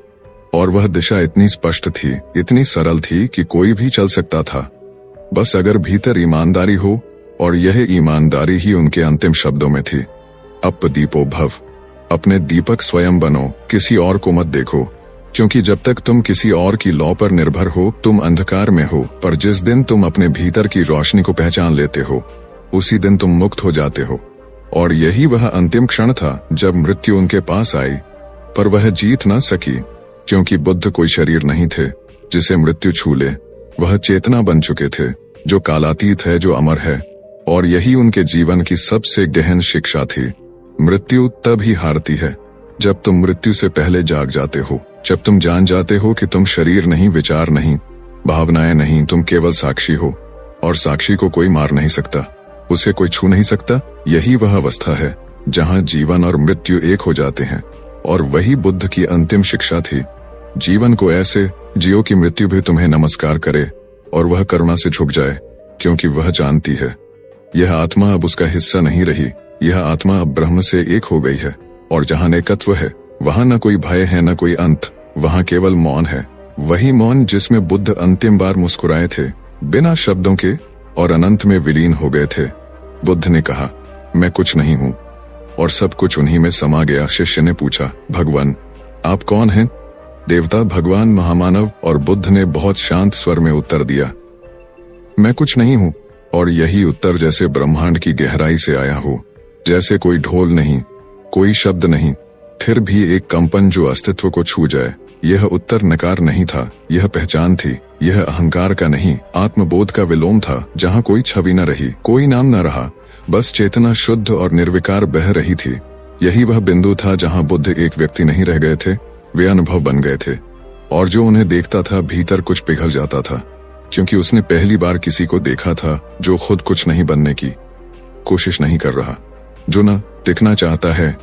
A: और वह दिशा इतनी स्पष्ट थी, इतनी सरल थी कि कोई भी चल सकता था, बस अगर भीतर ईमानदारी हो। और यह ईमानदारी ही उनके अंतिम शब्दों में थी। अप दीपो भव, अपने दीपक स्वयं बनो, किसी और को मत देखो, क्योंकि जब तक तुम किसी और की लौ पर निर्भर हो तुम अंधकार में हो। पर जिस दिन तुम अपने भीतर की रोशनी को पहचान लेते हो, उसी दिन तुम मुक्त हो जाते हो। और यही वह अंतिम क्षण था जब मृत्यु उनके पास आई, पर वह जीत न सकी, क्योंकि बुद्ध कोई शरीर नहीं थे जिसे मृत्यु छू ले। वह चेतना बन चुके थे, जो कालातीत है, जो अमर है। और यही उनके जीवन की सबसे गहन शिक्षा थी। मृत्यु तब ही हारती है जब तुम मृत्यु से पहले जाग जाते हो, जब तुम जान जाते हो कि तुम शरीर नहीं, विचार नहीं, भावनाएं नहीं, तुम केवल साक्षी हो। और साक्षी को कोई मार नहीं सकता, उसे कोई छू नहीं सकता। यही वह अवस्था है जहां जीवन और मृत्यु एक हो जाते हैं। और वही बुद्ध की अंतिम शिक्षा थी। जीवन को ऐसे जियो कि मृत्यु भी तुम्हें नमस्कार करे और वह करुणा से झुक जाए, क्योंकि वह जानती है यह आत्मा अब उसका हिस्सा नहीं रही, यह आत्मा अब ब्रह्म से एक हो गई है। और जहां एकत्व है वहां न कोई भय है, न कोई अंत, वहां केवल मौन है। वही मौन जिसमें बुद्ध अंतिम बार मुस्कुराए थे, बिना शब्दों के, और अनंत में विलीन हो गए थे। बुद्ध ने कहा, मैं कुछ नहीं हूं, और सब कुछ उन्हीं में समा गया। शिष्य ने पूछा, भगवान आप कौन हैं? देवता, भगवान, महामानव? और बुद्ध ने बहुत शांत स्वर में उत्तर दिया, मैं कुछ नहीं हूं। और यही उत्तर जैसे ब्रह्मांड की गहराई से आया हो, जैसे कोई ढोल नहीं, कोई शब्द नहीं, फिर भी एक कंपन जो अस्तित्व को छू जाए। यह उत्तर नकार नहीं था, यह पहचान थी। यह अहंकार का नहीं, आत्मबोध का विलोम था, जहां कोई छवि न रही, कोई नाम न रहा, बस चेतना शुद्ध और निर्विकार बह रही थी। यही वह बिंदु था जहां बुद्ध एक व्यक्ति नहीं रह गए थे, वे अनुभव बन गए थे। और जो उन्हें देखता था भीतर कुछ पिघल जाता था, क्योंकि उसने पहली बार किसी को देखा था जो खुद कुछ नहीं बनने की कोशिश नहीं कर रहा, जो न दिखना चाहता है,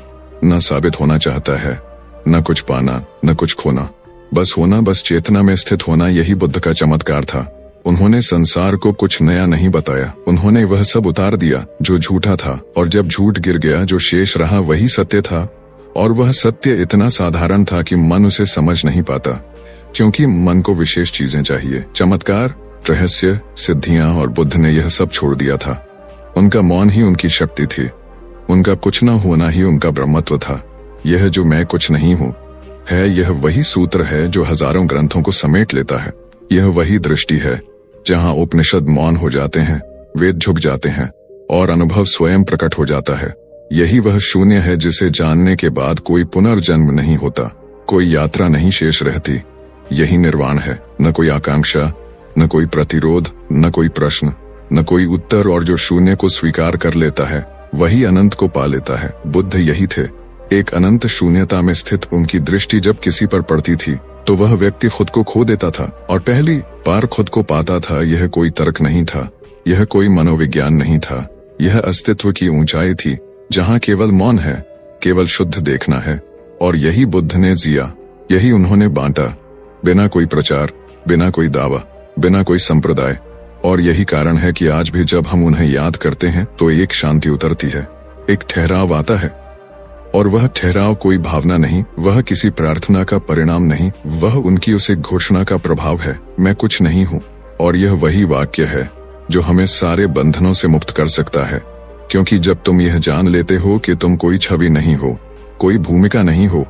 A: न साबित होना चाहता है, न कुछ पाना, न कुछ खोना, बस होना, बस चेतना में स्थित होना। यही बुद्ध का चमत्कार था। उन्होंने संसार को कुछ नया नहीं बताया, उन्होंने वह सब उतार दिया जो झूठा था। और जब झूठ गिर गया, जो शेष रहा वही सत्य था। और वह सत्य इतना साधारण था कि मन उसे समझ नहीं पाता, क्योंकि मन को विशेष चीजें चाहिए, चमत्कार, रहस्य, सिद्धियां। और बुद्ध ने यह सब छोड़ दिया था। उनका मौन ही उनकी शक्ति थी, उनका कुछ न होना ही उनका ब्रह्मत्व था। यह जो मैं कुछ नहीं हूं है, यह वही सूत्र है जो हजारों ग्रंथों को समेट लेता है। यह वही दृष्टि है जहां उपनिषद मौन हो जाते हैं, वेद झुक जाते हैं और अनुभव स्वयं प्रकट हो जाता है। यही वह शून्य है जिसे जानने के बाद कोई पुनर्जन्म नहीं होता, कोई यात्रा नहीं शेष रहती। यही निर्वाण है, न कोई आकांक्षा, न कोई प्रतिरोध, न कोई प्रश्न, न कोई उत्तर। और जो शून्य को स्वीकार कर लेता है वही अनंत को पा लेता है। बुद्ध यही थे, एक अनंत शून्यता में स्थित। उनकी दृष्टि जब किसी पर पड़ती थी तो वह व्यक्ति खुद को खो देता था और पहली बार खुद को पाता था। यह कोई तर्क नहीं था, यह कोई मनोविज्ञान नहीं था, यह अस्तित्व की ऊंचाई थी जहां केवल मौन है, केवल शुद्ध देखना है। और यही बुद्ध ने जिया, यही उन्होंने बांटा, बिना कोई प्रचार, बिना कोई दावा, बिना कोई संप्रदाय। और यही कारण है कि आज भी जब हम उन्हें याद करते हैं तो एक शांति उतरती है, एक ठहराव आता है। और वह ठहराव कोई भावना नहीं, वह किसी प्रार्थना का परिणाम नहीं, वह उनकी उस एक घोषणा का प्रभाव है, मैं कुछ नहीं हूं। और यह वही वाक्य है जो हमें सारे बंधनों से मुक्त कर सकता है, क्योंकि जब तुम यह जान लेते हो कि तुम कोई छवि नहीं हो, कोई भूमिका नहीं हो,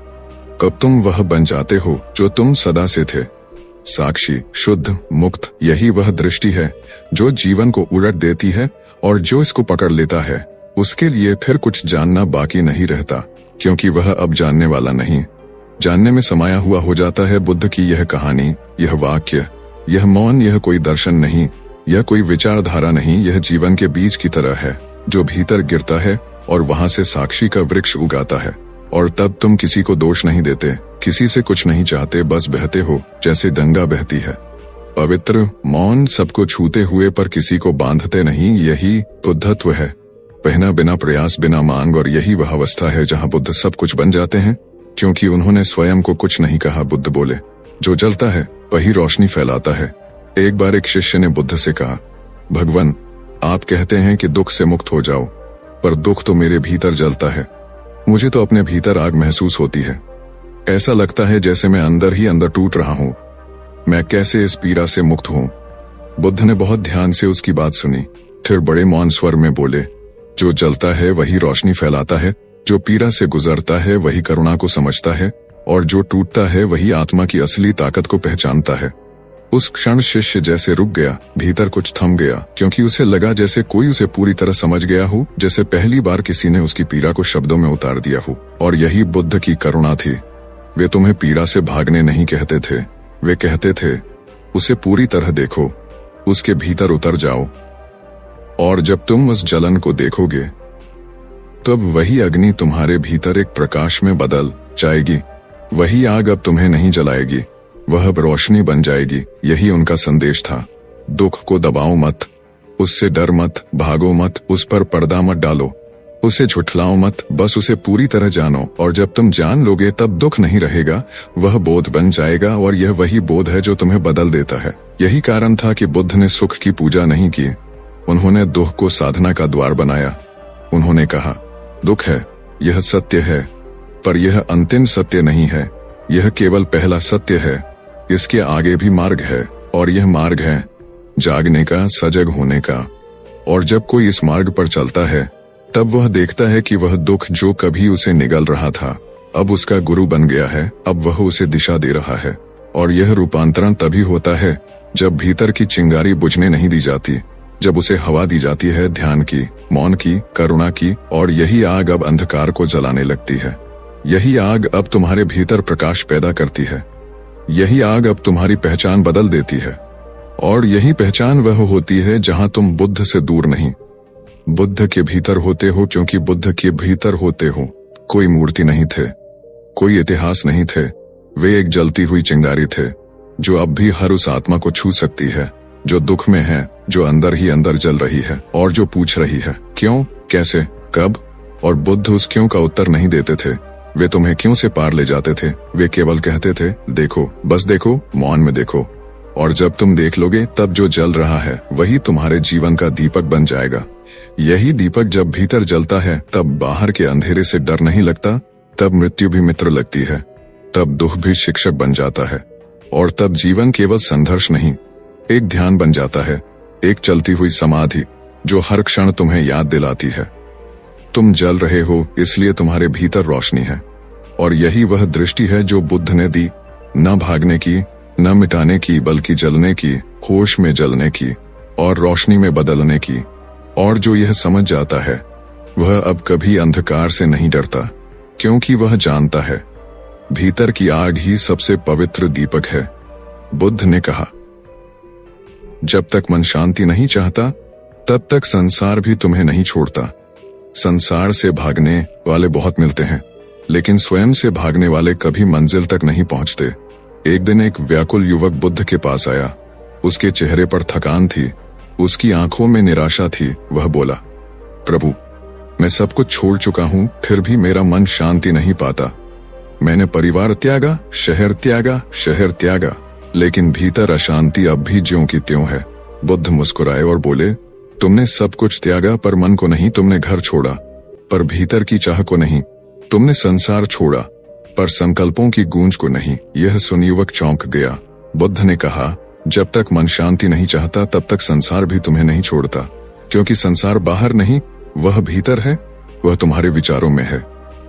A: कब तुम वह बन जाते हो जो तुम सदा से थे, साक्षी, शुद्ध, मुक्त। यही वह दृष्टि है जो जीवन को उलट देती है, और जो इसको पकड़ लेता है उसके लिए फिर कुछ जानना बाकी नहीं रहता, क्योंकि वह अब जानने वाला नहीं, जानने में समाया हुआ हो जाता है। बुद्ध की यह कहानी, यह वाक्य, यह मौन, यह कोई दर्शन नहीं, यह कोई विचारधारा नहीं, यह जीवन के बीज की तरह है जो भीतर गिरता है और वहां से साक्षी का वृक्ष उगाता है। और तब तुम किसी को दोष नहीं देते, किसी से कुछ नहीं चाहते, बस बहते हो जैसे गंगा बहती है, पवित्र, मौन, सबको छूते हुए पर किसी को बांधते नहीं। यही बुद्धत्व है, पहना बिना प्रयास, बिना मांग। और यही वह अवस्था है जहां बुद्ध सब कुछ बन जाते हैं, क्योंकि उन्होंने स्वयं को कुछ नहीं कहा। बुद्ध बोले, जो जलता है वही रोशनी फैलाता है। एक बार एक शिष्य ने बुद्ध से कहा, भगवान, आप कहते हैं कि दुख से मुक्त हो जाओ, पर दुख तो मेरे भीतर जलता है। मुझे तो अपने भीतर आग महसूस होती है। ऐसा लगता है जैसे मैं अंदर ही अंदर टूट रहा हूं। मैं कैसे इस पीड़ा से मुक्त हूं? बुद्ध ने बहुत ध्यान से उसकी बात सुनी, फिर बड़े मौन स्वर में बोले, जो जलता है वही रोशनी फैलाता है, जो पीड़ा से गुजरता है वही करुणा को समझता है, और जो टूटता है वही आत्मा की असली ताकत को पहचानता है। उस क्षण शिष्य जैसे रुक गया, भीतर कुछ थम गया, क्योंकि उसे लगा जैसे कोई उसे पूरी तरह समझ गया हो, जैसे पहली बार किसी ने उसकी पीड़ा को शब्दों में उतार दिया हो। और यही बुद्ध की करुणा थी। वे तुम्हें पीड़ा से भागने नहीं कहते थे, वे कहते थे, उसे पूरी तरह देखो, उसके भीतर उतर जाओ। और जब तुम उस जलन को देखोगे, तब वही अग्नि तुम्हारे भीतर एक प्रकाश में बदल जाएगी। वही आग अब तुम्हें नहीं जलाएगी, वह अब रोशनी बन जाएगी। यही उनका संदेश था। दुख को दबाओ मत, उससे डर मत, भागो मत, उस पर पर्दा मत डालो, उसे झुठलाओ मत, बस उसे पूरी तरह जानो। और जब तुम जान लोगे तब दुख नहीं रहेगा, वह बोध बन जाएगा। और यह वही बोध है जो तुम्हें बदल देता है। यही कारण था कि बुद्ध ने सुख की पूजा नहीं की, उन्होंने दुख को साधना का द्वार बनाया। उन्होंने कहा, दुख है, यह सत्य है, पर यह अंतिम सत्य नहीं है, यह केवल पहला सत्य है। इसके आगे भी मार्ग है, और यह मार्ग है जागने का, सजग होने का। और जब कोई इस मार्ग पर चलता है, तब वह देखता है कि वह दुख जो कभी उसे निगल रहा था, अब उसका गुरु बन गया है, अब वह उसे दिशा दे रहा है। और यह रूपांतरण तभी होता है जब भीतर की चिंगारी बुझने नहीं दी जाती, जब उसे हवा दी जाती है ध्यान की, मौन की, करुणा की। और यही आग अब अंधकार को जलाने लगती है। यही आग अब तुम्हारे भीतर प्रकाश पैदा करती है। यही आग अब तुम्हारी पहचान बदल देती है। और यही पहचान वह होती है जहां तुम बुद्ध से दूर नहीं, बुद्ध के भीतर होते हो। क्योंकि बुद्ध के भीतर होते हो कोई मूर्ति नहीं थे, कोई इतिहास नहीं थे, वे एक जलती हुई चिंगारी थे जो अब भी हर उस आत्मा को छू सकती है जो दुख में है, जो अंदर ही अंदर जल रही है और जो पूछ रही है, क्यों, कैसे, कब। और बुद्ध उस क्यों का उत्तर नहीं देते थे, वे तुम्हें क्यों से पार ले जाते थे। वे केवल कहते थे, देखो, बस देखो, मौन में देखो। और जब तुम देख लोगे, तब जो जल रहा है वही तुम्हारे जीवन का दीपक बन जाएगा। यही दीपक जब भीतर जलता है, तब बाहर के अंधेरे से डर नहीं लगता, तब मृत्यु भी मित्र लगती है, तब दुख भी शिक्षक बन जाता है। और तब जीवन केवल संघर्ष नहीं, एक ध्यान बन जाता है, एक चलती हुई समाधि जो हर क्षण तुम्हें याद दिलाती है, तुम जल रहे हो, इसलिए तुम्हारे भीतर रोशनी है। और यही वह दृष्टि है जो बुद्ध ने दी, न भागने की, न मिटाने की, बल्कि जलने की, होश में जलने की और रोशनी में बदलने की। और जो यह समझ जाता है, वह अब कभी अंधकार से नहीं डरता, क्योंकि वह जानता है भीतर की आग ही सबसे पवित्र दीपक है। बुद्ध ने कहा, जब तक मन शांति नहीं चाहता, तब तक संसार भी तुम्हें नहीं छोड़ता। संसार से भागने वाले बहुत मिलते हैं, लेकिन स्वयं से भागने वाले कभी मंजिल तक नहीं पहुंचते। एक दिन एक व्याकुल युवक बुद्ध के पास आया। उसके चेहरे पर थकान थी, उसकी आंखों में निराशा थी। वह बोला, प्रभु, मैं सब कुछ छोड़ चुका हूं, फिर भी मेरा मन शांति नहीं पाता। मैंने परिवार त्यागा, शहर त्यागा, लेकिन भीतर अशांति अब भी ज्यों की त्यों है। बुद्ध मुस्कुराए और बोले, तुमने सब कुछ त्यागा पर मन को नहीं, तुमने घर छोड़ा पर भीतर की चाह को नहीं, तुमने संसार छोड़ा पर संकल्पों की गूंज को नहीं। यह सुन युवक चौंक गया। बुद्ध ने कहा, जब तक मन शांति नहीं चाहता, तब तक संसार भी तुम्हें नहीं छोड़ता, क्योंकि संसार बाहर नहीं, वह भीतर है। वह तुम्हारे विचारों में है,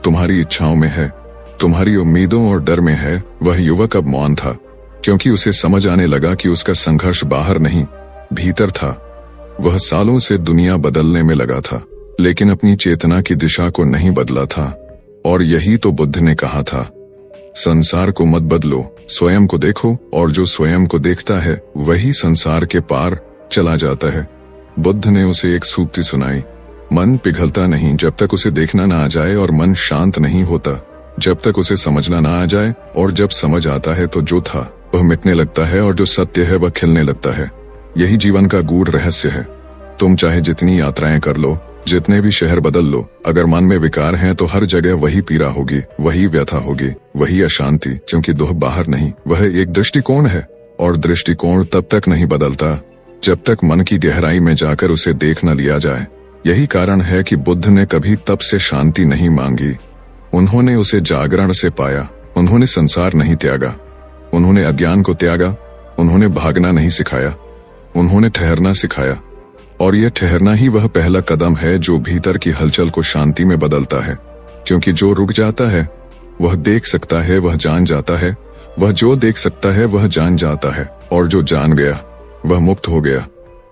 A: तुम्हारी इच्छाओं में है, तुम्हारी उम्मीदों और डर में है। वह युवक अब मौन था, क्योंकि उसे समझ आने लगा कि उसका संघर्ष बाहर नहीं, भीतर था। वह सालों से दुनिया बदलने में लगा था, लेकिन अपनी चेतना की दिशा को नहीं बदला था। और यही तो बुद्ध ने कहा था, संसार को मत बदलो, स्वयं को देखो, और जो स्वयं को देखता है वही संसार के पार चला जाता है। बुद्ध ने उसे एक सूक्ति सुनाई, मन पिघलता नहीं जब तक उसे देखना ना आ जाए, और मन शांत नहीं होता जब तक उसे समझना ना आ जाए, और जब समझ आता है तो जो था वह मिटने लगता है और जो सत्य है वह खिलने लगता है। यही जीवन का गूढ़ रहस्य है। तुम चाहे जितनी यात्राएं कर लो, जितने भी शहर बदल लो, अगर मन में विकार हैं तो हर जगह वही पीड़ा होगी, वही व्यथा होगी, वही अशांति, क्योंकि दुख बाहर नहीं, वह एक दृष्टिकोण है, और दृष्टिकोण तब तक नहीं बदलता जब तक मन की गहराई में जाकर उसे देख न लिया जाए। यही कारण है कि बुद्ध ने कभी तप से शांति नहीं मांगी, उन्होंने उसे जागरण से पाया। उन्होंने संसार नहीं त्यागा, उन्होंने अज्ञान को त्यागा, उन्होंने भागना नहीं सिखाया, उन्होंने ठहरना सिखाया। और यह ठहरना ही वह पहला कदम है जो भीतर की हलचल को शांति में बदलता है, क्योंकि जो रुक जाता है वह देख सकता है, वह जान जाता है, वह जो देख सकता है वह जान जाता है, और जो जान गया वह मुक्त हो गया।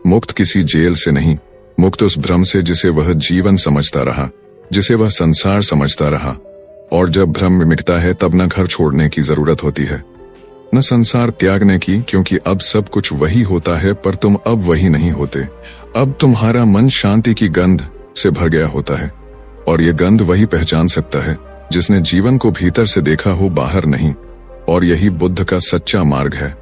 A: मुक्त किसी जेल से नहीं, मुक्त उस भ्रम से जिसे वह जीवन समझता रहा, जिसे वह संसार समझता रहा। और जब भ्रम मिटता है तब न घर छोड़ने की जरूरत होती है, न संसार त्यागने की, क्योंकि अब सब कुछ वही होता है, पर तुम अब वही नहीं होते। अब तुम्हारा मन शांति की गंध से भर गया होता है, और ये गंध वही पहचान सकता है जिसने जीवन को भीतर से देखा हो, बाहर नहीं। और यही बुद्ध का सच्चा मार्ग है,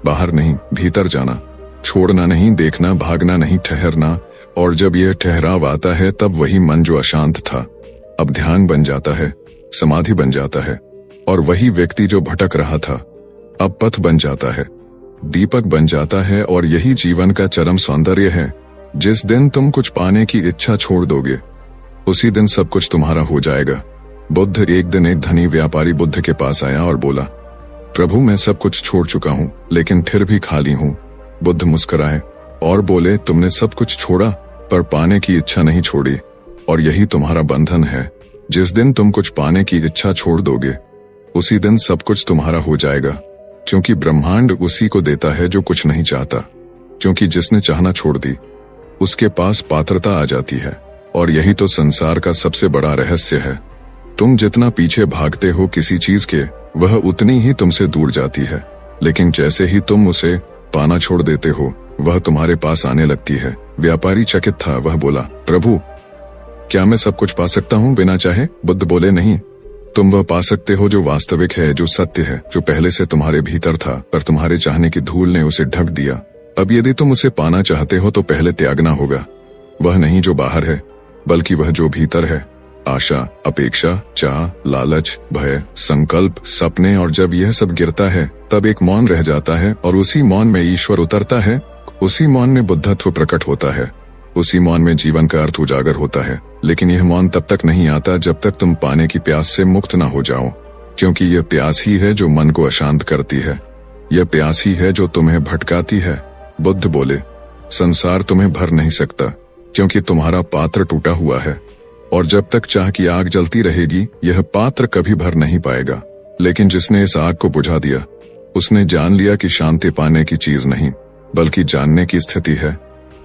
A: बाहर नहीं, भीतर जाना, छोड़ना नहीं, देखना, भागना नहीं, ठहरना। और जब यह ठहराव आता है तब वही मन जो अशांत था अब ध्यान बन जाता है, समाधि बन जाता है, और वही व्यक्ति जो भटक रहा था अब पथ बन जाता है, दीपक बन जाता है। और यही जीवन का चरम सौंदर्य है। जिस दिन तुम कुछ पाने की इच्छा छोड़ दोगे उसी दिन सब कुछ तुम्हारा हो जाएगा। बुद्ध एक दिन एक धनी व्यापारी बुद्ध के पास आया और बोला, प्रभु मैं सब कुछ छोड़ चुका हूँ लेकिन फिर भी खाली हूँ। बुद्ध मुस्कुराए और बोले, तुमने सब कुछ छोड़ा पर पाने की इच्छा नहीं छोड़ी, और यही तुम्हारा बंधन है। जिस दिन तुम कुछ पाने की इच्छा छोड़ दोगे उसी दिन सब कुछ तुम्हारा हो जाएगा, क्योंकि ब्रह्मांड उसी को देता है जो कुछ नहीं चाहता, क्योंकि जिसने चाहना छोड़ दी उसके पास पात्रता आ जाती है। और यही तो संसार का सबसे बड़ा रहस्य है। तुम जितना पीछे भागते हो किसी चीज के, वह उतनी ही तुमसे दूर जाती है, लेकिन जैसे ही तुम उसे पाना छोड़ देते हो वह तुम्हारे पास आने लगती है। व्यापारी चकित था, वह बोला, प्रभु क्या मैं सब कुछ पा सकता हूँ बिना चाहे? बुद्ध बोले, नहीं, तुम वह पा सकते हो जो वास्तविक है, जो सत्य है, जो पहले से तुम्हारे भीतर था पर तुम्हारे चाहने की धूल ने उसे ढक दिया। अब यदि तुम उसे पाना चाहते हो तो पहले त्यागना होगा, वह नहीं जो बाहर है बल्कि वह जो भीतर है। आशा, अपेक्षा, चाह, लालच, भय, संकल्प, सपने, और जब यह सब गिरता है तब एक मौन रह जाता है, और उसी मौन में ईश्वर उतरता है, उसी मौन में बुद्धत्व प्रकट होता है, उसी मौन में जीवन का अर्थ उजागर होता है। लेकिन यह मौन तब तक नहीं आता जब तक तुम पाने की प्यास से मुक्त न हो जाओ, क्योंकि यह प्यास ही है जो मन को अशांत करती है, यह प्यास ही है जो तुम्हें भटकाती है। बुद्ध बोले, संसार तुम्हें भर नहीं सकता क्योंकि तुम्हारा पात्र टूटा हुआ है, और जब तक चाह की आग जलती रहेगी यह पात्र कभी भर नहीं पाएगा। लेकिन जिसने इस आग को बुझा दिया उसने जान लिया कि शांति पाने की चीज नहीं बल्कि जानने की स्थिति है,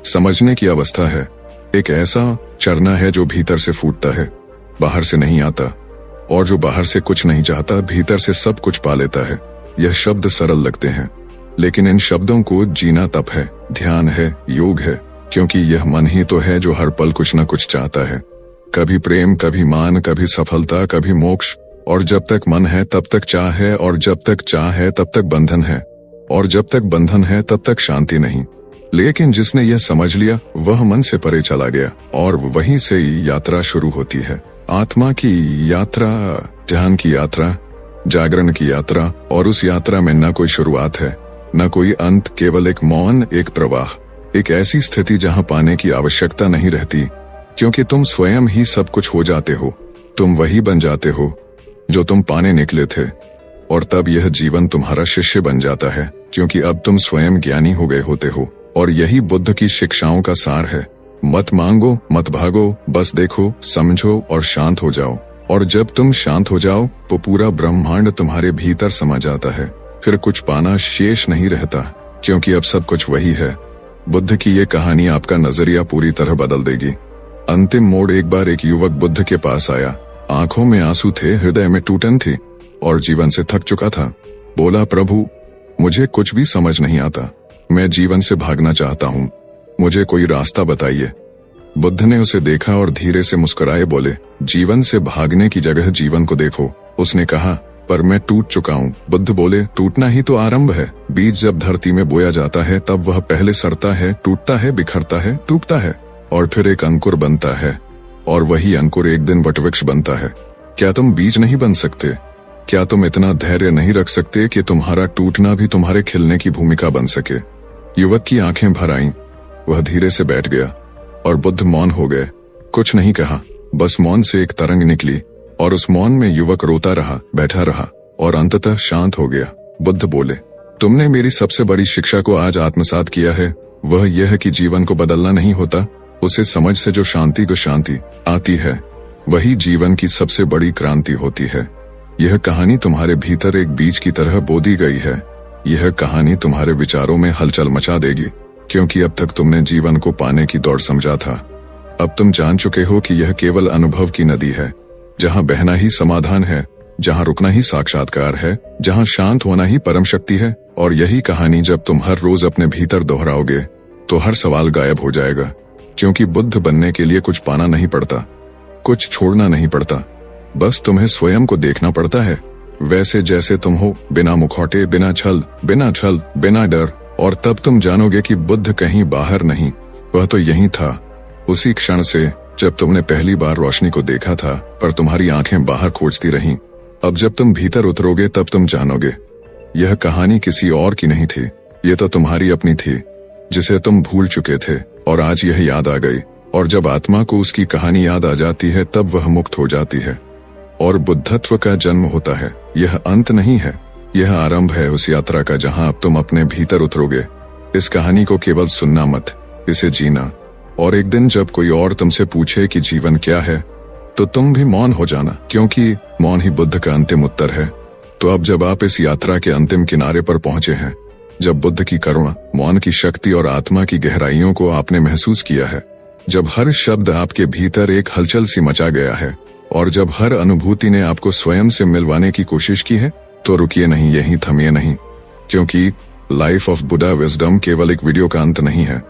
A: समझने की अवस्था है। एक ऐसा चरना है जो भीतर से फूटता है, बाहर से नहीं आता, और जो बाहर से कुछ नहीं चाहता भीतर से सब कुछ पा लेता है। यह शब्द सरल लगते हैं लेकिन इन शब्दों को जीना तप है, ध्यान है, योग है, क्योंकि यह मन ही तो है जो हर पल कुछ न कुछ चाहता है, कभी प्रेम, कभी मान, कभी सफलता, कभी मोक्ष। और जब तक मन है तब तक चाह है, और जब तक चाह है तब तक बंधन है, और जब तक बंधन है तब तक शांति नहीं। लेकिन जिसने यह समझ लिया वह मन से परे चला गया, और वहीं से यात्रा शुरू होती है, आत्मा की यात्रा, ध्यान की यात्रा, जागरण की यात्रा। और उस यात्रा में न कोई शुरुआत है न कोई अंत, केवल एक मौन, एक प्रवाह, एक ऐसी स्थिति जहां पाने की आवश्यकता नहीं रहती, क्योंकि तुम स्वयं ही सब कुछ हो जाते हो। तुम वही बन जाते हो जो तुम पाने निकले थे, और तब यह जीवन तुम्हारा शिष्य बन जाता है, क्योंकि अब तुम स्वयं ज्ञानी हो गए होते हो। और यही बुद्ध की शिक्षाओं का सार है। मत मांगो, मत भागो, बस देखो, समझो और शांत हो जाओ। और जब तुम शांत हो जाओ तो पूरा ब्रह्मांड तुम्हारे भीतर समा जाता है, फिर कुछ पाना शेष नहीं रहता, क्योंकि अब सब कुछ वही है। बुद्ध की ये कहानी आपका नजरिया पूरी तरह बदल देगी। अंतिम मोड़, एक बार एक युवक बुद्ध के पास आया आंखों में आंसू थे, हृदय में टूटन थी और जीवन से थक चुका था। बोला, प्रभु मुझे कुछ भी समझ नहीं आता, मैं जीवन से भागना चाहता हूँ, मुझे कोई रास्ता बताइए। बुद्ध ने उसे देखा और धीरे से मुस्कुराए बोले, जीवन से भागने की जगह जीवन को देखो। उसने कहा, पर मैं टूट चुका हूँ। बुद्ध बोले, टूटना ही तो आरंभ है। बीज जब धरती में बोया जाता है तब वह पहले सड़ता है, टूटता है, बिखरता है, टूटता है और फिर एक अंकुर बनता है और वही अंकुर एक दिन वटवृक्ष बनता है। क्या तुम बीज नहीं बन सकते? क्या तुम इतना धैर्य नहीं रख सकते कि तुम्हारा टूटना भी तुम्हारे खिलने की भूमिका बन सके? युवक की आंखें भर आईं, वह धीरे से बैठ गया और बुद्ध मौन हो गए। कुछ नहीं कहा, बस मौन से एक तरंग निकली और उस मौन में युवक रोता रहा, बैठा रहा और अंततः शांत हो गया। बुद्ध बोले, तुमने मेरी सबसे बड़ी शिक्षा को आज आत्मसात किया है, वह यह कि जीवन को बदलना नहीं होता, उसे समझ से जो शांति को शांति आती है वही जीवन की सबसे बड़ी क्रांति होती है। यह कहानी तुम्हारे भीतर एक बीज की तरह बो दी गई है। यह कहानी तुम्हारे विचारों में हलचल मचा देगी, क्योंकि अब तक तुमने जीवन को पाने की दौड़ समझा था। अब तुम जान चुके हो कि यह केवल अनुभव की नदी है, जहां बहना ही समाधान है, जहां रुकना ही साक्षात्कार है, जहां शांत होना ही परम शक्ति है। और यही कहानी जब तुम हर रोज अपने भीतर दोहराओगे तो हर सवाल गायब हो जाएगा, क्योंकि बुद्ध बनने के लिए कुछ पाना नहीं पड़ता, कुछ छोड़ना नहीं पड़ता, बस तुम्हें स्वयं को देखना पड़ता है वैसे जैसे तुम हो, बिना मुखौटे, बिना छल, बिना डर। और तब तुम जानोगे कि बुद्ध कहीं बाहर नहीं, वह तो यहीं था, उसी क्षण से जब तुमने पहली बार रोशनी को देखा था, पर तुम्हारी आंखें बाहर खोजती रहीं। अब जब तुम भीतर उतरोगे तब तुम जानोगे यह कहानी किसी और की नहीं थी, ये तो तुम्हारी अपनी थी, जिसे तुम भूल चुके थे और आज यह याद आ गई। और जब आत्मा को उसकी कहानी याद आ जाती है तब वह मुक्त हो जाती है और बुद्धत्व का जन्म होता है। यह अंत नहीं है, यह आरंभ है उस यात्रा का जहां अब तुम अपने भीतर उतरोगे। इस कहानी को केवल सुनना मत, इसे जीना। और एक दिन जब कोई और तुमसे पूछे कि जीवन क्या है, तो तुम भी मौन हो जाना, क्योंकि मौन ही बुद्ध का अंतिम उत्तर है। तो अब जब आप इस यात्रा के अंतिम किनारे पर पहुंचे हैं, जब बुद्ध की करुणा, मौन की शक्ति और आत्मा की गहराइयों को आपने महसूस किया है, जब हर शब्द आपके भीतर एक हलचल सी मचा गया है और जब हर अनुभूति ने आपको स्वयं से मिलवाने की कोशिश की है, तो रुकिए नहीं, यहीं थमिए नहीं, क्योंकि लाइफ ऑफ बुद्धा विजडम केवल एक वीडियो का अंत नहीं है,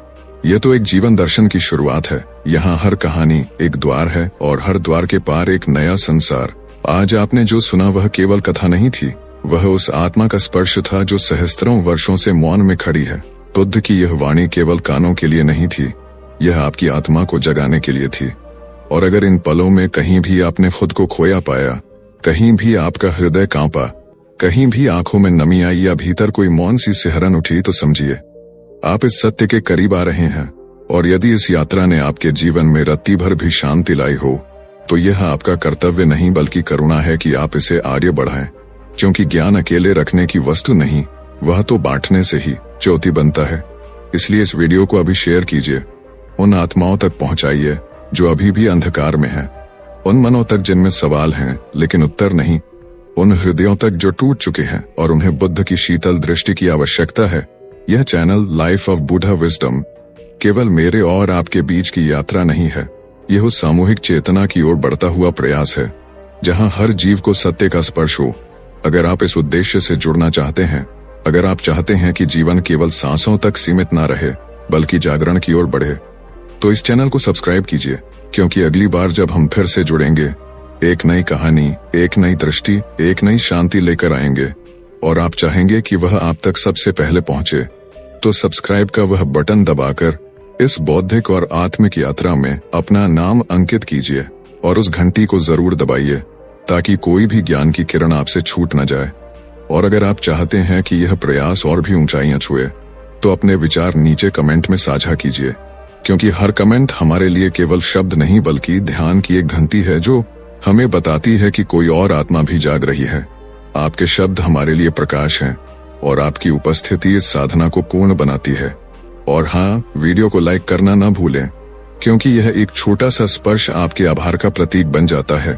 A: यह तो एक जीवन दर्शन की शुरुआत है। यहाँ हर कहानी एक द्वार है और हर द्वार के पार एक नया संसार। आज आपने जो सुना वह केवल कथा नहीं थी, वह उस आत्मा का स्पर्श था जो सहस्त्रों वर्षों से मौन में खड़ी है। बुद्ध की यह वाणी केवल कानों के लिए नहीं थी, यह आपकी आत्मा को जगाने के लिए थी। और अगर इन पलों में कहीं भी आपने खुद को खोया पाया, कहीं भी आपका हृदय कांपा, कहीं भी आंखों में नमी आई या भीतर कोई मौन सी सिहरन उठी, तो समझिए आप इस सत्य के करीब आ रहे हैं। और यदि इस यात्रा ने आपके जीवन में रत्ती भर भी शांति लाई हो, तो यह आपका कर्तव्य नहीं बल्कि करुणा है कि आप इसे आगे बढ़ाएं, क्योंकि ज्ञान अकेले रखने की वस्तु नहीं, वह तो बांटने से ही ज्योति बनता है। इसलिए इस वीडियो को अभी शेयर कीजिए, उन आत्माओं तक पहुंचाइए जो अभी भी अंधकार में हैं, उन मनों तक जिनमें सवाल हैं लेकिन उत्तर नहीं, उन हृदयों तक जो टूट चुके हैं और उन्हें बुद्ध की शीतल दृष्टि की आवश्यकता है। यह channel life of Buddha wisdom केवल मेरे और आपके बीच की यात्रा नहीं है, यह उस सामूहिक चेतना की ओर बढ़ता हुआ प्रयास है जहां हर जीव को सत्य का स्पर्श हो। अगर आप इस उद्देश्य से जुड़ना चाहते हैं, अगर आप चाहते हैं कि जीवन केवल सांसों तक सीमित ना रहे बल्कि जागरण की ओर बढ़े, तो इस चैनल को सब्सक्राइब कीजिए, क्योंकि अगली बार जब हम फिर से जुड़ेंगे, एक नई कहानी, एक नई दृष्टि, एक नई शांति लेकर आएंगे और आप चाहेंगे कि वह आप तक सबसे पहले पहुंचे, तो सब्सक्राइब का वह बटन दबाकर इस बौद्धिक और आत्मिक यात्रा में अपना नाम अंकित कीजिए और उस घंटी को जरूर दबाइए ताकि कोई भी ज्ञान की किरण आपसे छूट न जाए। और अगर आप चाहते हैं कि यह प्रयास और भी ऊंचाइयां छुए, तो अपने विचार नीचे कमेंट में साझा कीजिए, क्योंकि हर कमेंट हमारे लिए केवल शब्द नहीं बल्कि ध्यान की एक घंटी है जो हमें बताती है कि कोई और आत्मा भी जाग रही है। आपके शब्द हमारे लिए प्रकाश हैं और आपकी उपस्थिति इस साधना को पूर्ण बनाती है। और हाँ, वीडियो को लाइक करना ना भूलें, क्योंकि यह एक छोटा सा स्पर्श आपके आभार का प्रतीक बन जाता है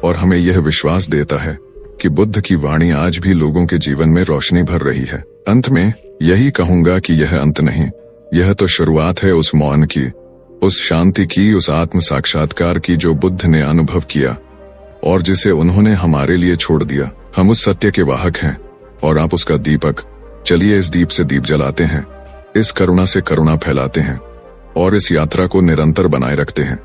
A: और हमें यह विश्वास देता है कि बुद्ध की वाणी आज भी लोगों के जीवन में रोशनी भर रही है। अंत में यही कहूंगा कि यह अंत नहीं, यह तो शुरुआत है उस मौन की, उस शांति की, उस आत्म साक्षात्कार की जो बुद्ध ने अनुभव किया और जिसे उन्होंने हमारे लिए छोड़ दिया। हम उस सत्य के वाहक हैं और आप उसका दीपक। चलिए इस दीप से दीप जलाते हैं, इस करुणा से करुणा फैलाते हैं और इस यात्रा को निरंतर बनाए रखते हैं।